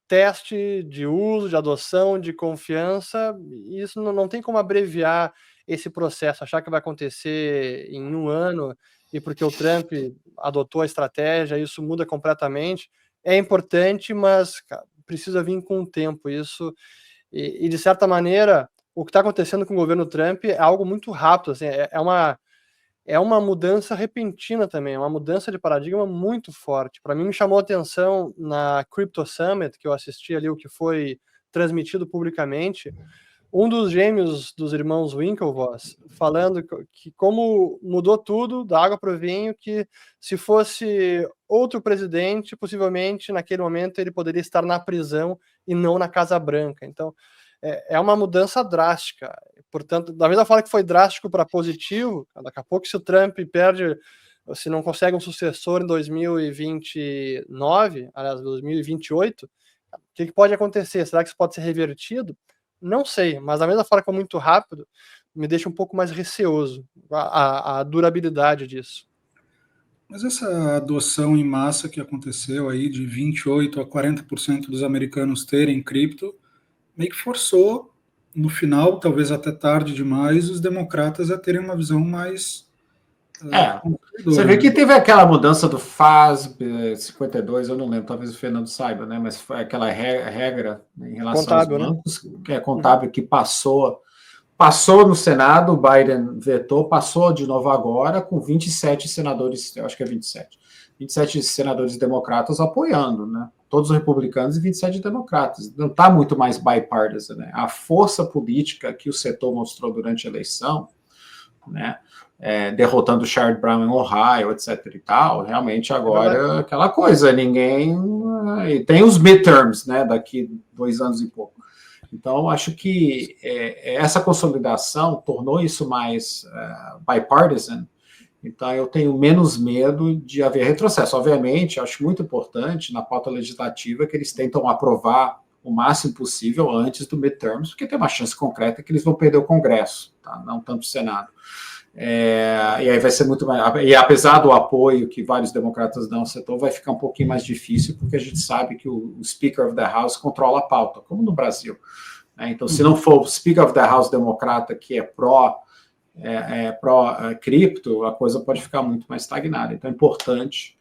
teste, de uso, de adoção, de confiança, e isso não tem como abreviar esse processo, achar que vai acontecer em 1 ano, e porque o Trump adotou a estratégia, isso muda completamente. É importante, mas precisa vir com o tempo, isso, e de certa maneira, o que está acontecendo com o governo Trump é algo muito rápido, assim, é uma mudança repentina também, é uma mudança de paradigma muito forte. Para mim, me chamou a atenção na Crypto Summit, que eu assisti ali, o que foi transmitido publicamente, um dos gêmeos dos irmãos Winklevoss falando que como mudou tudo, da água para o vinho, que se fosse outro presidente, possivelmente, naquele momento, ele poderia estar na prisão e não na Casa Branca. Então, é uma mudança drástica. Portanto, da mesma forma que foi drástico para positivo, daqui a pouco, se o Trump perde, se não consegue um sucessor em 2029, aliás, 2028, o que pode acontecer? Será que isso pode ser revertido? Não sei, mas da mesma forma que é muito rápido, me deixa um pouco mais receoso a durabilidade disso. Mas essa adoção em massa que aconteceu aí, de 28% a 40% dos americanos terem cripto, meio que forçou, no final, talvez até tarde demais, os democratas a terem uma visão mais... Você vê que teve aquela mudança do FASB 52, eu não lembro, talvez o Fernando saiba, né? Mas foi aquela regra em relação contábil, aos bancos, né? Que é contábil, que passou no Senado, o Biden vetou, passou de novo agora com 27 senadores, eu acho que é 27 senadores democratas apoiando, né? Todos os republicanos e 27 democratas. Não está muito mais bipartisan, né? A força política que o setor mostrou durante a eleição, né? Derrotando o Sherrod Brown em Ohio, etc. e tal, realmente agora aquela coisa, ninguém... E tem os midterms, né? Daqui 2 anos e pouco. Então, acho que essa consolidação tornou isso mais bipartisan. Então, eu tenho menos medo de haver retrocesso. Obviamente, acho muito importante na pauta legislativa que eles tentam aprovar o máximo possível antes do midterms, porque tem uma chance concreta que eles vão perder o Congresso, tá? Não tanto o Senado. E aí vai ser muito mais... E apesar do apoio que vários democratas dão ao setor, vai ficar um pouquinho mais difícil, porque a gente sabe que o Speaker of the House controla a pauta, como no Brasil. Então, se não for o Speaker of the House democrata que é pró-cripto, a coisa pode ficar muito mais estagnada. Então, é importante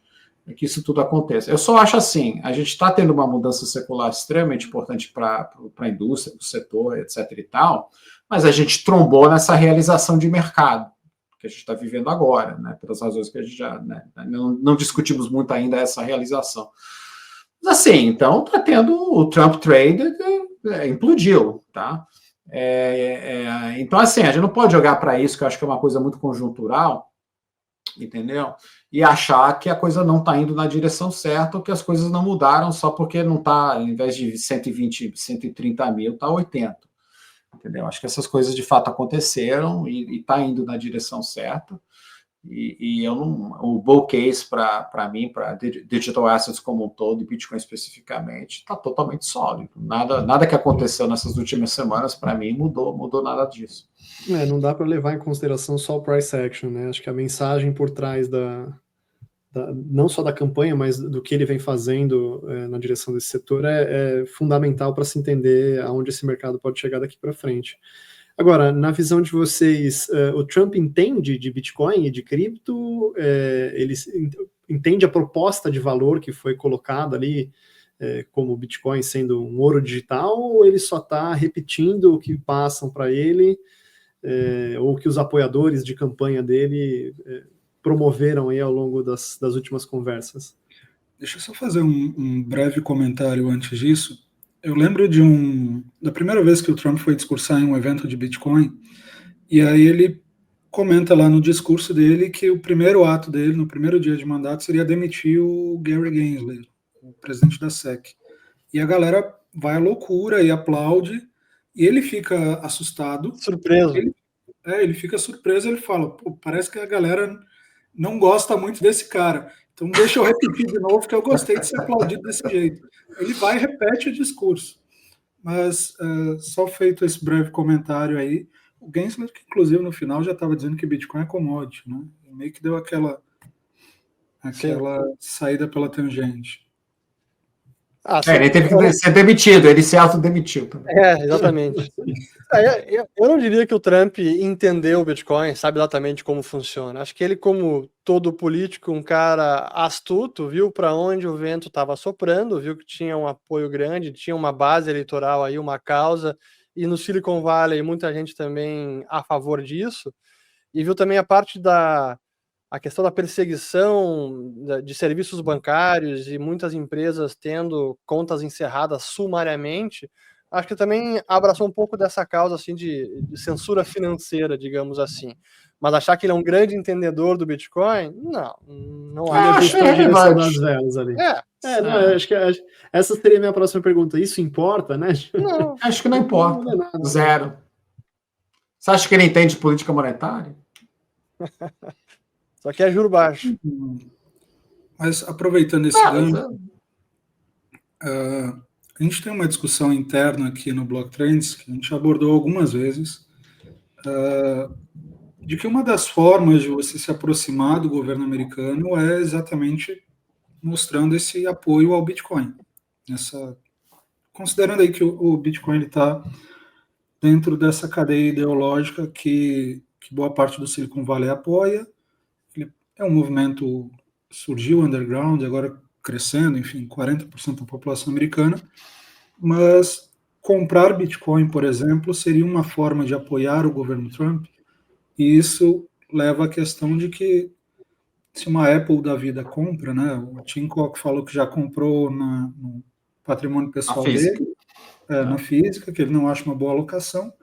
que isso tudo aconteça. Eu só acho assim, a gente está tendo uma mudança secular extremamente importante para a indústria, para o setor, etc. e tal, mas a gente trombou nessa realização de mercado que a gente está vivendo agora, né, pelas razões que a gente já... Né, não discutimos muito ainda essa realização. Mas assim, então está tendo o Trump Trade implodiu, tá? Então, assim, a gente não pode jogar para isso, que eu acho que é uma coisa muito conjuntural, entendeu? E achar que a coisa não está indo na direção certa ou que as coisas não mudaram só porque não está, ao invés de 120, 130 mil, está 80. Entendeu? Acho que essas coisas de fato aconteceram e está indo na direção certa. E eu não, o bull case para mim, para digital assets como um todo, e Bitcoin especificamente, está totalmente sólido. Nada que aconteceu nessas últimas semanas, para mim, mudou nada disso. Não dá para levar em consideração só o price action, né? Acho que a mensagem por trás não só da campanha, mas do que ele vem fazendo na direção desse setor é fundamental para se entender aonde esse mercado pode chegar daqui para frente. Agora, na visão de vocês, o Trump entende de Bitcoin e de cripto? Ele entende a proposta de valor que foi colocada ali como o Bitcoin sendo um ouro digital, ou ele só está repetindo o que passam para ele, ou que os apoiadores de campanha dele promoveram aí ao longo das últimas conversas? Deixa eu só fazer um breve comentário antes disso. Eu lembro da primeira vez que o Trump foi discursar em um evento de Bitcoin, e aí ele comenta lá no discurso dele que o primeiro ato dele, no primeiro dia de mandato, seria demitir o Gary Gensler, o presidente da SEC. E a galera vai à loucura e aplaude, e ele fica assustado. Surpreso. Ele fica surpreso, ele fala, pô, parece que a galera não gosta muito desse cara. Então deixa eu repetir de novo que eu gostei de ser aplaudido desse jeito. Ele vai e repete o discurso. Mas só feito esse breve comentário aí, o Gensler, que inclusive no final já estava dizendo que Bitcoin é commodity, né? Meio que deu aquela saída pela tangente. Ele teve que ser demitido, ele se autodemitiu também. Exatamente. Eu não diria que o Trump entendeu o Bitcoin, sabe exatamente como funciona. Acho que ele, como todo político, um cara astuto, viu para onde o vento estava soprando, viu que tinha um apoio grande, tinha uma base eleitoral aí, uma causa, e no Silicon Valley muita gente também a favor disso, e viu também a parte a questão da perseguição de serviços bancários e muitas empresas tendo contas encerradas sumariamente. Acho que também abraçou um pouco dessa causa assim, de censura financeira, digamos assim. Mas achar que ele é um grande entendedor do Bitcoin, não acho. Ele ajustou a direção das velas ali. Acho que essa seria a minha próxima pergunta. Isso importa, né? Não, acho que não importa. Não é nada. Zero. Você acha que ele entende política monetária? Só que é juro baixo. Mas aproveitando esse gancho, a gente tem uma discussão interna aqui no Block Trends, que a gente abordou algumas vezes, de que uma das formas de você se aproximar do governo americano é exatamente mostrando esse apoio ao Bitcoin. Considerando aí que o Bitcoin está dentro dessa cadeia ideológica que boa parte do Silicon Valley apoia. Ele é um movimento que surgiu underground, agora crescendo, enfim, 40% da população americana, mas comprar Bitcoin, por exemplo, seria uma forma de apoiar o governo Trump, e isso leva à questão de que se uma Apple da vida compra, né, o Tim Cook falou que já comprou no patrimônio pessoal dele, na física, que ele não acha uma boa alocação,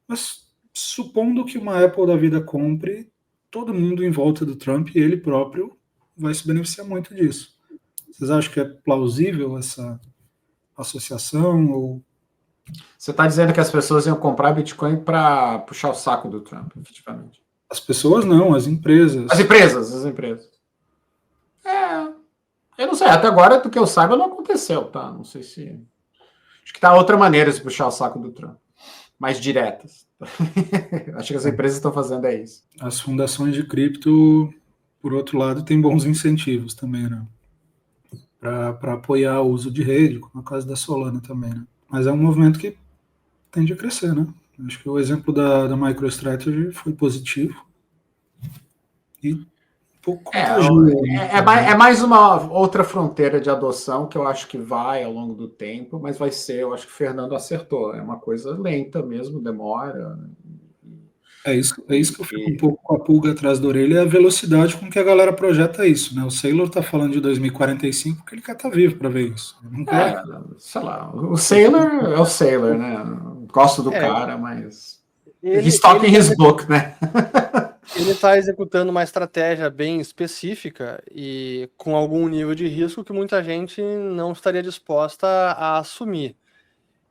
mas supondo que uma Apple da vida compre, todo mundo em volta do Trump e ele próprio vai se beneficiar muito disso. Vocês acham que é plausível essa associação? Ou... Você está dizendo que as pessoas iam comprar Bitcoin para puxar o saco do Trump, efetivamente? As pessoas não, as empresas. As empresas. Eu não sei, até agora, do que eu saiba, não aconteceu, tá? Não sei se... Acho que tá outra maneira de puxar o saco do Trump. Mais diretas. Acho que as empresas estão fazendo isso. As fundações de cripto, por outro lado, têm bons incentivos também, né? Para apoiar o uso de rede, como é o caso da Solana também, né? Mas é um movimento que tende a crescer, né? Acho que o exemplo da MicroStrategy foi positivo. E um pouco contagioso. É mais uma outra fronteira de adoção que eu acho que vai ao longo do tempo, mas vai ser, eu acho que o Fernando acertou, é uma coisa lenta mesmo, demora. É isso que eu fico um pouco com a pulga atrás da orelha, é a velocidade com que a galera projeta isso, né? O Saylor tá falando de 2045 porque ele quer estar vivo para ver isso. Não quer... sei lá, o Saylor é o Saylor, né? Gosto do cara, mas he's talking his book, né? Ele está executando uma estratégia bem específica e com algum nível de risco que muita gente não estaria disposta a assumir.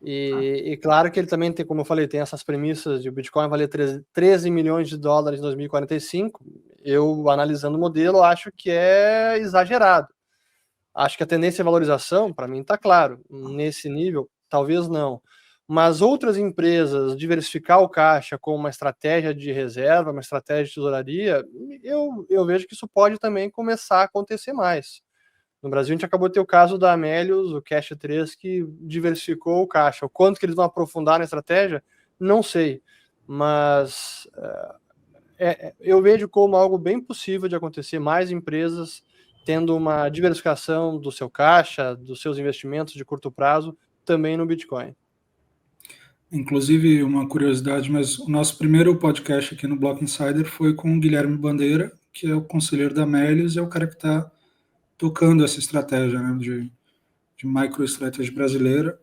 E claro que ele também tem, como eu falei, tem essas premissas de o Bitcoin valer 13 milhões de dólares em 2045. Eu, analisando o modelo, acho que é exagerado. Acho que a tendência de valorização, para mim, está claro. Nesse nível, talvez não. Mas outras empresas, diversificar o caixa com uma estratégia de reserva, uma estratégia de tesouraria, eu vejo que isso pode também começar a acontecer mais. No Brasil, a gente acabou de ter o caso da Amélios, o Cash 3, que diversificou o caixa. O quanto que eles vão aprofundar na estratégia, não sei. Mas eu vejo como algo bem possível de acontecer, mais empresas tendo uma diversificação do seu caixa, dos seus investimentos de curto prazo, também no Bitcoin. Inclusive, uma curiosidade, mas o nosso primeiro podcast aqui no Block Insider foi com o Guilherme Bandeira, que é o conselheiro da Amélios e é o cara que está tocando essa estratégia, né, de microestratégia brasileira.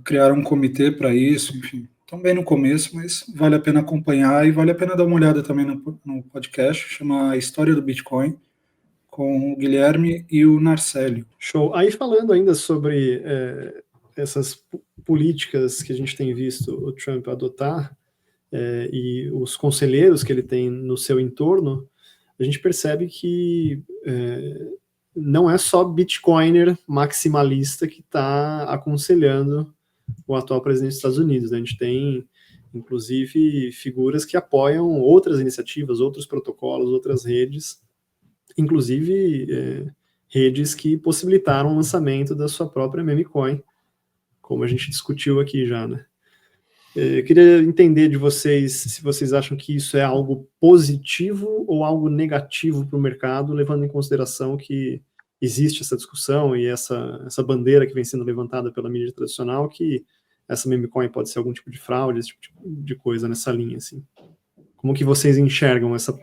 Criaram um comitê para isso, enfim. Estão bem no começo, mas vale a pena acompanhar e vale a pena dar uma olhada também no podcast, chama A História do Bitcoin, com o Guilherme e o Narcélio. Show. Aí falando ainda sobre essas políticas que a gente tem visto o Trump adotar e os conselheiros que ele tem no seu entorno, a gente percebe que não é só Bitcoiner maximalista que está aconselhando o atual presidente dos Estados Unidos, né? A gente tem, inclusive, figuras que apoiam outras iniciativas, outros protocolos, outras redes, inclusive redes que possibilitaram o lançamento da sua própria meme coin, como a gente discutiu aqui já, né? Eu queria entender de vocês se vocês acham que isso é algo positivo ou algo negativo para o mercado, levando em consideração que existe essa discussão e essa bandeira que vem sendo levantada pela mídia tradicional, que essa meme coin pode ser algum tipo de fraude, esse tipo de coisa nessa linha, assim. Como que vocês enxergam essa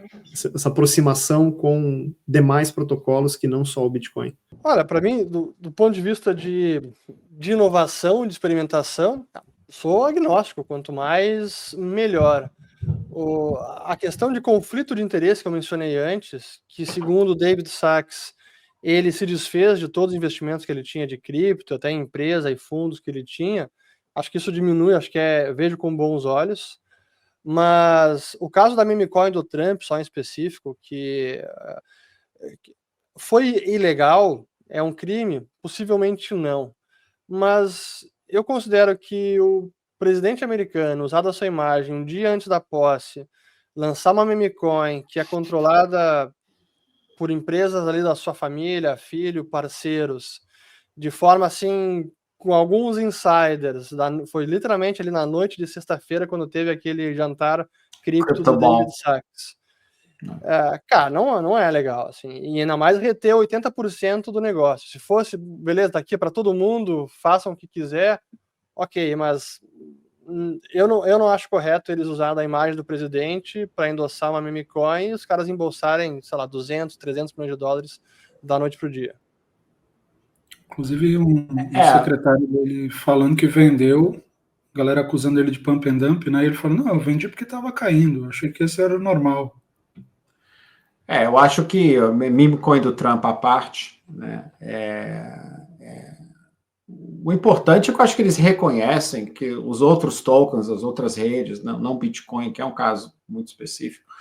aproximação com demais protocolos que não só o Bitcoin? Olha, para mim, do ponto de vista de inovação, de experimentação, sou agnóstico, quanto mais, melhor. A questão de conflito de interesse que eu mencionei antes, que segundo o David Sachs, ele se desfez de todos os investimentos que ele tinha de cripto, até empresa e fundos que ele tinha, acho que isso diminui, vejo com bons olhos. Mas o caso da meme coin do Trump, só em específico, que foi ilegal, é um crime? Possivelmente não. Mas eu considero que o presidente americano, usar a sua imagem um dia antes da posse, lançar uma meme coin que é controlada por empresas ali da sua família, filho, parceiros, de forma assim, com alguns insiders, foi literalmente ali na noite de sexta-feira, quando teve aquele jantar cripto do David Sachs. Cara, não é legal, assim, e ainda mais reter 80% do negócio. Se fosse, beleza, tá aqui para todo mundo, façam o que quiser, ok, mas eu não acho correto eles usarem a imagem do presidente para endossar uma meme coin e os caras embolsarem, sei lá, 200, 300 milhões de dólares da noite pro dia. Inclusive, um secretário dele falando que vendeu, a galera acusando ele de pump and dump, né? E ele falou, não, eu vendi porque estava caindo, achei que esse era o normal. Eu acho que o meme coin do Trump à parte, né, o importante é que eu acho que eles reconhecem que os outros tokens, as outras redes, não Bitcoin, que é um caso muito específico,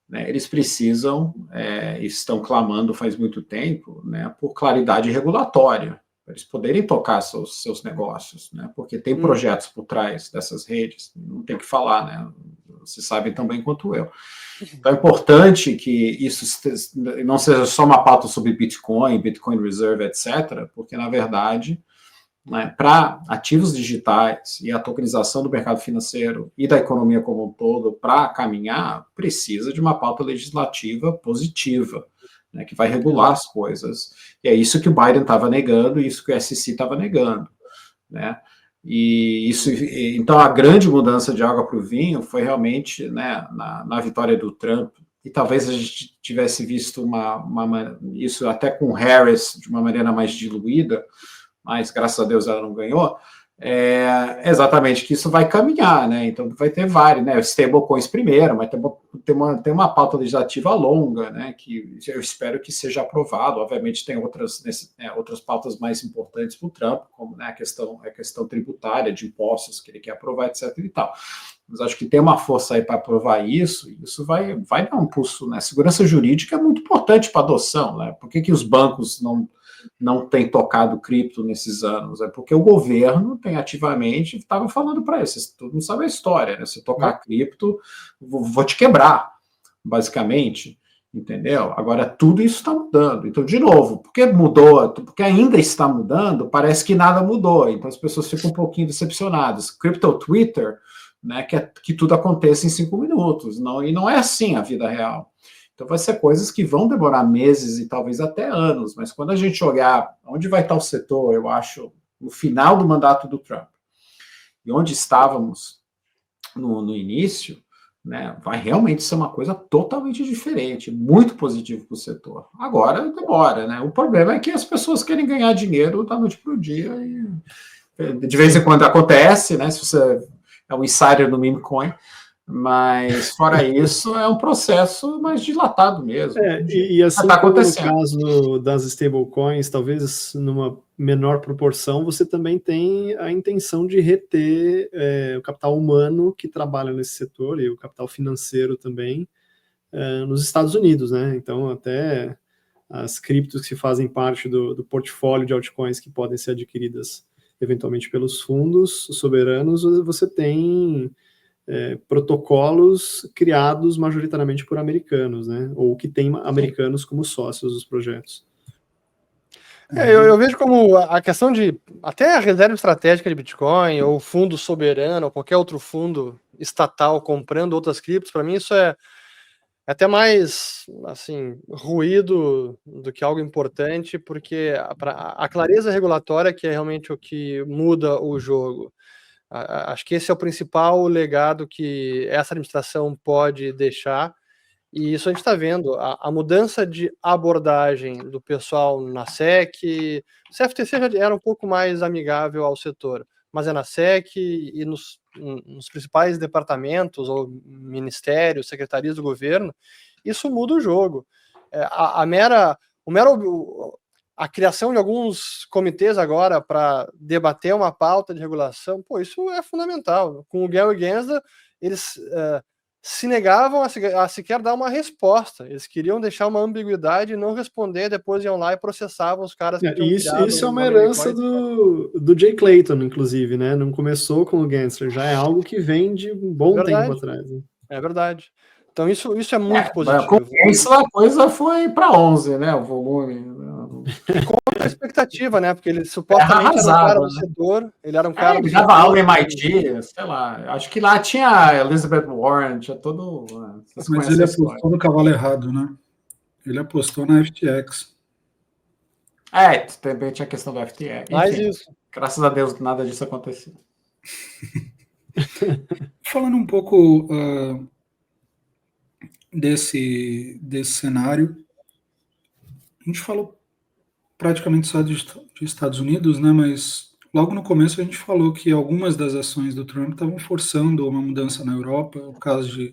né, eles precisam, estão clamando faz muito tempo, né, por claridade regulatória, para eles poderem tocar seus negócios, né, porque tem projetos por trás dessas redes, não tem que falar, né, vocês sabem tão bem quanto eu. Então é importante que isso não seja só uma pauta sobre Bitcoin, Bitcoin Reserve, etc., porque, na verdade, né, para ativos digitais e a tokenização do mercado financeiro e da economia como um todo, para caminhar, precisa de uma pauta legislativa positiva, né, que vai regular as coisas. E é isso que o Biden estava negando e isso que o SEC estava negando, né? E isso, então a grande mudança de água para o vinho foi realmente, né, na vitória do Trump, e talvez a gente tivesse visto isso até com Harris de uma maneira mais diluída, mas graças a Deus ela não ganhou, exatamente que isso vai caminhar, né? Então vai ter vários, né? Stablecoins primeiro, mas tem uma pauta legislativa longa, né? Que eu espero que seja aprovado. Obviamente tem outras pautas mais importantes para o Trump, como, né, a questão tributária, de impostos que ele quer aprovar, etc. e tal. Mas acho que tem uma força aí para aprovar isso, e isso vai dar um impulso, né? Segurança jurídica é muito importante para a adoção, né? Por que os bancos não tem tocado cripto nesses anos? É porque o governo tem ativamente estava falando para eles, todo mundo sabe a história, né? Se tocar cripto, vou te quebrar, basicamente, entendeu? Agora, tudo isso está mudando. Então, de novo, porque mudou, porque ainda está mudando, parece que nada mudou. Então, as pessoas ficam um pouquinho decepcionadas. Crypto Twitter, né, que tudo aconteça em 5 minutos, e não é assim a vida real. Então, vai ser coisas que vão demorar meses e talvez até anos, mas quando a gente olhar onde vai estar o setor, eu acho, no final do mandato do Trump, e onde estávamos no início, né, vai realmente ser uma coisa totalmente diferente, muito positivo para o setor. Agora, demora, né? O problema é que as pessoas querem ganhar dinheiro da noite para o dia, e de vez em quando acontece, né? Se você é um insider no meme coin, mas fora isso é um processo mais dilatado mesmo. E assim como no caso das stablecoins, talvez numa menor proporção, você também tem a intenção de reter o capital humano que trabalha nesse setor e o capital financeiro também nos Estados Unidos, né? Então até as criptos que fazem parte do portfólio de altcoins que podem ser adquiridas eventualmente pelos fundos soberanos, você tem protocolos criados majoritariamente por americanos, né? Ou que tem americanos como sócios dos projetos. Eu vejo como a questão de até a reserva estratégica de Bitcoin, ou fundo soberano, ou qualquer outro fundo estatal comprando outras criptos, para mim isso é até mais assim ruído do que algo importante, porque a clareza regulatória que é realmente o que muda o jogo. Acho que esse é o principal legado que essa administração pode deixar, e isso a gente está vendo, a mudança de abordagem do pessoal na SEC. O CFTC já era um pouco mais amigável ao setor, mas é na SEC e nos principais departamentos ou ministérios, secretarias do governo, isso muda o jogo. A criação de alguns comitês agora para debater uma pauta de regulação, isso é fundamental. Com o Gary Gensler, eles se negavam a sequer dar uma resposta. Eles queriam deixar uma ambiguidade e não responder, depois iam lá e processavam os caras que tinham criado. Isso é uma herança do Jay Clayton, inclusive, né? Não começou com o Gensler, já é algo que vem de um bom tempo atrás. Né? É verdade. Então isso é muito positivo. Isso a coisa foi para 11, né? O volume. Com a expectativa, né? Porque ele supostamente era um cara do setor, ele era um cara do setor. Ele dava aula em MIT, sei lá. Acho que lá tinha Elizabeth Warren, tinha todo. Mas ele apostou no cavalo errado, né? Ele apostou na FTX. Também tinha a questão do FTX. Mas isso. Graças a Deus, nada disso aconteceu. Falando um pouco desse cenário, a gente falou praticamente só de Estados Unidos, né? Mas logo no começo a gente falou que algumas das ações do Trump estavam forçando uma mudança na Europa, o caso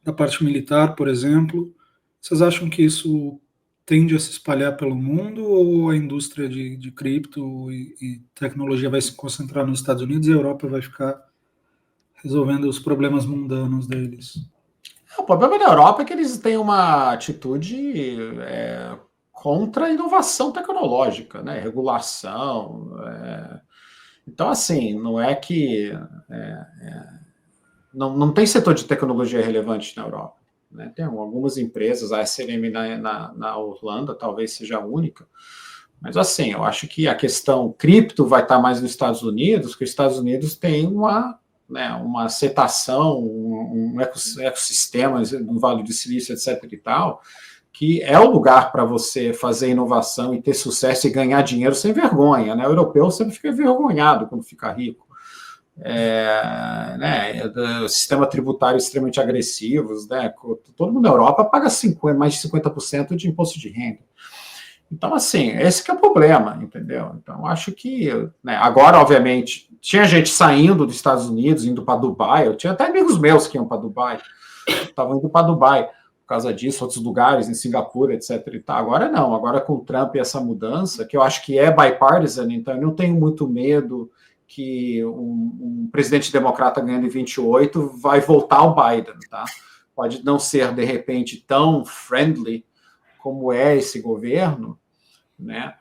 da parte militar, por exemplo. Vocês acham que isso tende a se espalhar pelo mundo, ou a indústria de cripto e tecnologia vai se concentrar nos Estados Unidos e a Europa vai ficar resolvendo os problemas mundanos deles? O problema da Europa é que eles têm uma atitude contra a inovação tecnológica, né? Regulação. Então, assim, não é que... não tem setor de tecnologia relevante na Europa. Né? Tem algumas empresas, a SLM na Holanda talvez seja a única, mas assim, eu acho que a questão cripto vai estar mais nos Estados Unidos, porque os Estados Unidos têm uma aceitação, um ecossistema no Vale do Silício, etc. e tal, que é o lugar para você fazer inovação e ter sucesso e ganhar dinheiro sem vergonha. Né? O europeu sempre fica envergonhado quando fica rico. O sistema tributário extremamente agressivos, né? Todo mundo na Europa paga mais de 50% de imposto de renda. Então, assim, esse que é o problema, entendeu? Então, acho que, né, agora, obviamente, tinha gente saindo dos Estados Unidos, indo para Dubai, eu tinha até amigos meus que iam para Dubai, estavam indo para Dubai por causa disso, outros lugares, em Singapura, etc. E tal. Agora não, agora com o Trump e essa mudança, que eu acho que é bipartisan, então eu não tenho muito medo que um presidente democrata ganhando em 28 vai voltar ao Biden, tá? Pode não ser, de repente, tão friendly como é esse governo, né?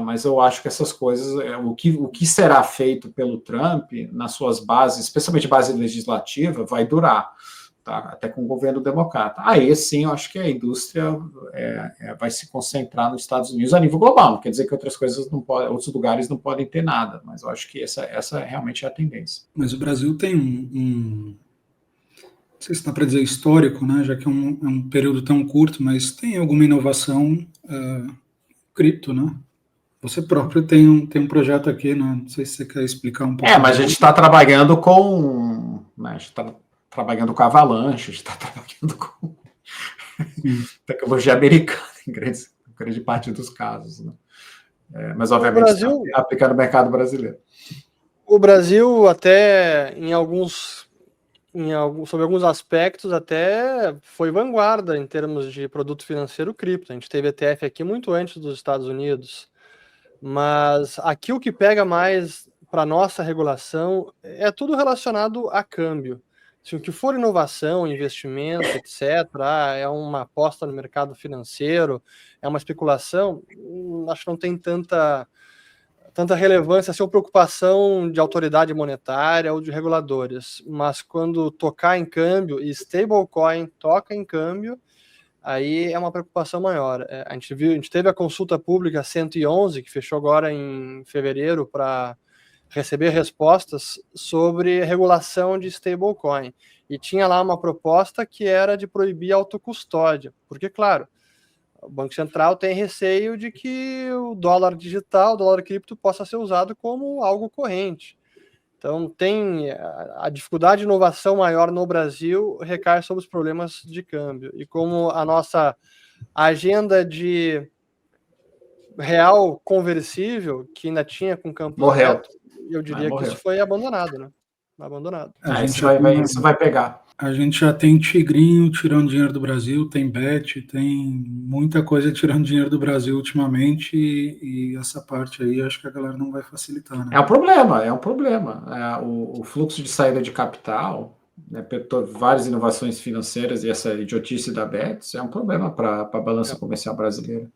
Mas eu acho que essas coisas, o que será feito pelo Trump nas suas bases, especialmente base legislativa, vai durar, tá? Até com o governo democrata. Aí sim, eu acho que a indústria vai se concentrar nos Estados Unidos a nível global. Não quer dizer que outras coisas não podem, outros lugares não podem ter nada, mas eu acho que essa realmente é a tendência. Mas o Brasil tem não sei se dá para dizer histórico, né? Já que é um período tão curto, mas tem alguma inovação cripto, né? Você próprio tem um projeto aqui, né? Não sei se você quer explicar um pouco. Mas a gente está trabalhando com, né, a gente está trabalhando com Avalanche, a gente está trabalhando com tecnologia americana em grande parte dos casos, né? Mas obviamente Brasil, está aplicando no mercado brasileiro. O Brasil até sobre alguns aspectos até foi vanguarda em termos de produto financeiro cripto. A gente teve ETF aqui muito antes dos Estados Unidos, mas aqui o que pega mais para nossa regulação é tudo relacionado a câmbio. Se o que for inovação, investimento, etc., é uma aposta no mercado financeiro, é uma especulação, acho que não tem tanta relevância, ou preocupação de autoridade monetária ou de reguladores, mas quando tocar em câmbio e stablecoin toca em câmbio, aí é uma preocupação maior. A gente teve a consulta pública 111, que fechou agora em fevereiro, para receber respostas sobre regulação de stablecoin, e tinha lá uma proposta que era de proibir a autocustódia, porque, claro, o Banco Central tem receio de que o dólar digital, o dólar cripto, possa ser usado como algo corrente. Então, tem a dificuldade de inovação maior no Brasil recai sobre os problemas de câmbio. E como a nossa agenda de real conversível, que ainda tinha com Campos Neto, eu diria que isso foi abandonado, né? Abandonado. Isso vai pegar. A gente já tem Tigrinho tirando dinheiro do Brasil, tem Bet, tem muita coisa tirando dinheiro do Brasil ultimamente, e essa parte aí acho que a galera não vai facilitar, né? É um problema. O fluxo de saída de capital, né, várias inovações financeiras e essa idiotice da Bet é um problema para a balança comercial brasileira,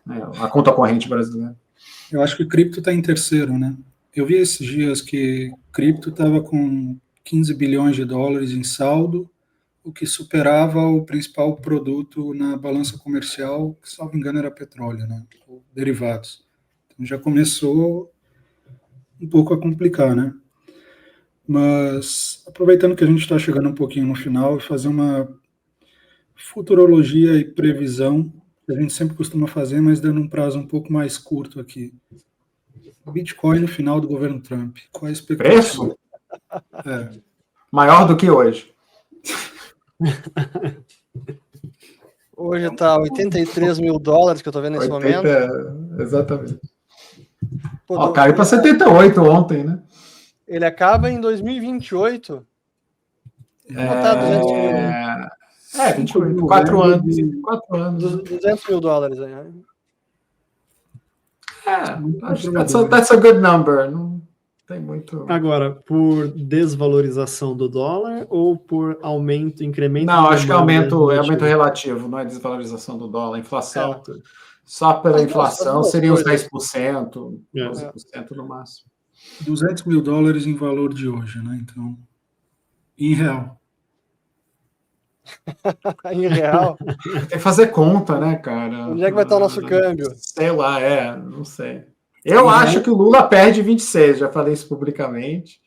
né, a conta corrente brasileira. Eu acho que cripto está em terceiro, né? Eu vi esses dias que cripto estava com 15 bilhões de dólares em saldo, o que superava o principal produto na balança comercial, que, se não me engano, era petróleo, né? Ou derivados. Então já começou um pouco a complicar, né? Mas, aproveitando que a gente está chegando um pouquinho no final, fazer uma futurologia e previsão, que a gente sempre costuma fazer, mas dando um prazo um pouco mais curto aqui. Bitcoin no final do governo Trump. Qual a expectativa? Preço? Maior do que hoje. Hoje está 83 mil dólares que eu estou vendo nesse momento. Exatamente. Caiu para 78 ontem, né? Ele acaba em 2028. Tá 200 mil. 28. 4 anos. 4 anos. 200 mil dólares aí, né? That's a good number. Não tem muito. Agora, por desvalorização do dólar ou por incremento? Não, acho que é aumento relativo, não é desvalorização do dólar. Inflação. Só pela inflação seria uns 10%, 12% no máximo. 200 mil dólares em valor de hoje, né? Então, em real. Em real? Tem que fazer conta, né, cara? Onde é que vai estar o nosso câmbio? Sei lá, não sei. Eu acho que o Lula perde 26, já falei isso publicamente.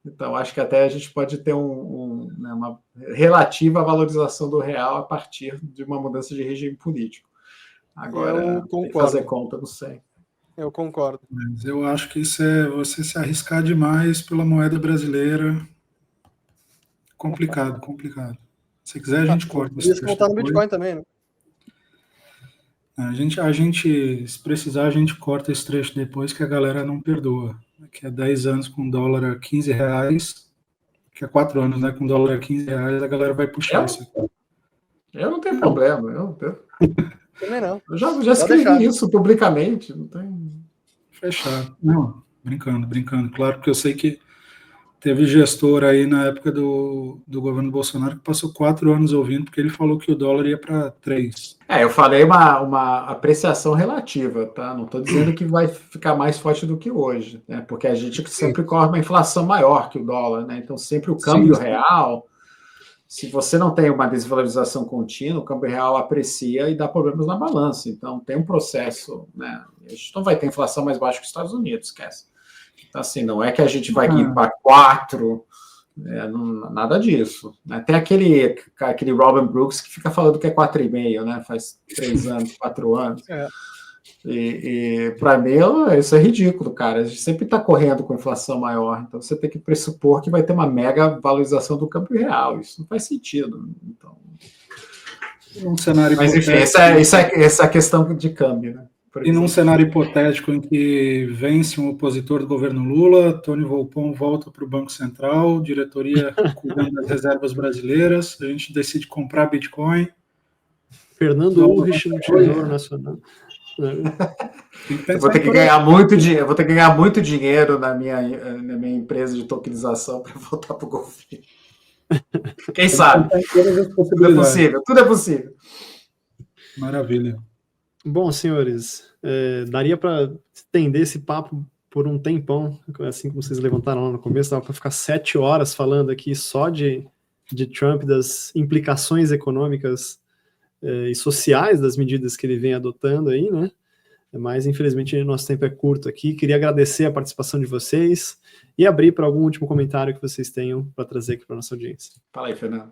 Então, acho que até a gente pode ter uma relativa valorização do real a partir de uma mudança de regime político. Agora, tem que fazer conta, não sei. Eu concordo. Mas eu acho que isso é você se arriscar demais pela moeda brasileira. Complicado. Se quiser, a gente corta. Isso voltar no Bitcoin também, né? A gente, se precisar, a gente corta esse trecho depois que a galera não perdoa. Que é 10 anos com dólar a R$15, que é 4 anos, né? Com dólar a R$15, a galera vai puxar isso aqui. Eu não tenho problema. Também não. Eu já escrevi isso publicamente. Não tem... Fechado. Não, brincando. Claro, porque eu sei que teve gestor aí na época do governo Bolsonaro que passou 4 anos ouvindo, porque ele falou que o dólar ia para 3. Eu falei uma apreciação relativa, tá? Não estou dizendo que vai ficar mais forte do que hoje, né? Porque a gente sempre corre uma inflação maior que o dólar, né? Então, sempre o câmbio real, se você não tem uma desvalorização contínua, o câmbio real aprecia e dá problemas na balança. Então, tem um processo, né? A gente não vai ter inflação mais baixa que os Estados Unidos, esquece. Então, assim, não é que a gente vai ir para 4, nada disso. Né? Tem aquele Robin Brooks que fica falando que é 4,5, né? Faz 3 anos, 4 anos. E para mim, isso é ridículo, cara. A gente sempre está correndo com inflação maior. Então, você tem que pressupor que vai ter uma mega valorização do câmbio real. Isso não faz sentido. Então... Um cenário Mas, enfim, essa é a questão de câmbio, né? E num cenário hipotético em que vence um opositor do governo Lula, Tony Volpon volta para o Banco Central, diretoria cuidando das reservas brasileiras, a gente decide comprar Bitcoin. Fernando Ulrich no Tesouro Nacional. Eu vou ter que ganhar muito dinheiro na minha empresa de tokenização para voltar para o governo. Quem sabe? Tudo é possível. Maravilha. Bom, senhores, daria para estender esse papo por um tempão, assim como vocês levantaram lá no começo, dava para ficar 7 horas falando aqui só de Trump, das implicações econômicas e sociais das medidas que ele vem adotando aí, né? Mas, infelizmente, nosso tempo é curto aqui. Queria agradecer a participação de vocês e abrir para algum último comentário que vocês tenham para trazer aqui para a nossa audiência. Fala aí, Fernando.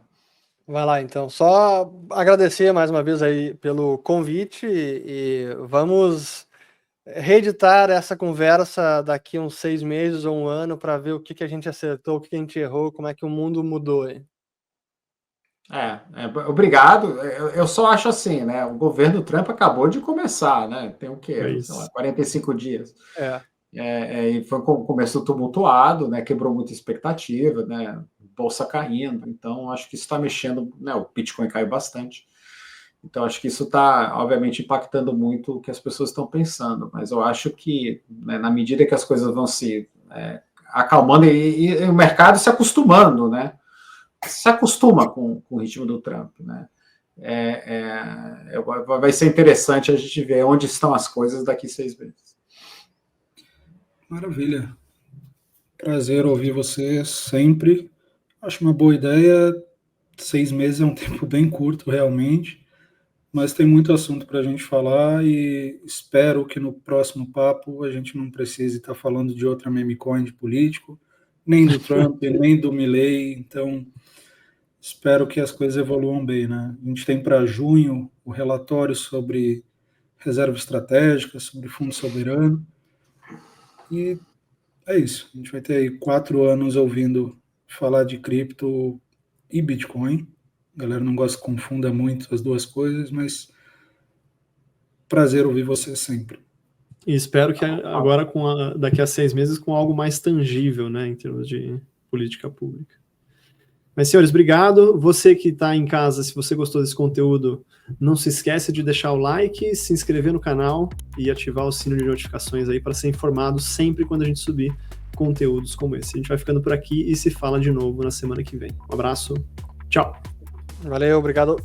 Vai lá, então. Só agradecer mais uma vez aí pelo convite e vamos reeditar essa conversa daqui uns 6 meses ou 1 ano para ver o que a gente acertou, o que a gente errou, como é que o mundo mudou aí. Obrigado. Eu só acho assim, né? O governo Trump acabou de começar, né? Tem o quê? Sei lá, 45 dias. E foi um começo tumultuado, né? Quebrou muita expectativa, né? Bolsa caindo. Então, acho que isso está mexendo, né? O Bitcoin caiu bastante. Então, acho que isso está, obviamente, impactando muito o que as pessoas estão pensando. Mas eu acho que, né, na medida que as coisas vão se acalmando e o mercado se acostumando, né? Se acostuma com o ritmo do Trump, né? Vai ser interessante a gente ver onde estão as coisas daqui 6 meses. Maravilha. Prazer ouvir você sempre. Acho uma boa ideia. 6 meses é um tempo bem curto, realmente, mas tem muito assunto para a gente falar e espero que no próximo papo a gente não precise estar falando de outra meme coin de político, nem do Trump, nem do Milley. Então, espero que as coisas evoluam bem, né? A gente tem para junho o relatório sobre reserva estratégica, sobre fundo soberano, e é isso. A gente vai ter aí 4 anos ouvindo falar de cripto e Bitcoin. A galera não gosta que confunda muito as duas coisas, mas prazer ouvir você sempre. E espero que agora, daqui a 6 meses, com algo mais tangível, né, em termos de política pública. Mas, senhores, obrigado. Você que está em casa, se você gostou desse conteúdo, não se esqueça de deixar o like, se inscrever no canal e ativar o sino de notificações aí para ser informado sempre quando a gente subir conteúdos como esse. A gente vai ficando por aqui e se fala de novo na semana que vem. Um abraço. Tchau. Valeu, obrigado.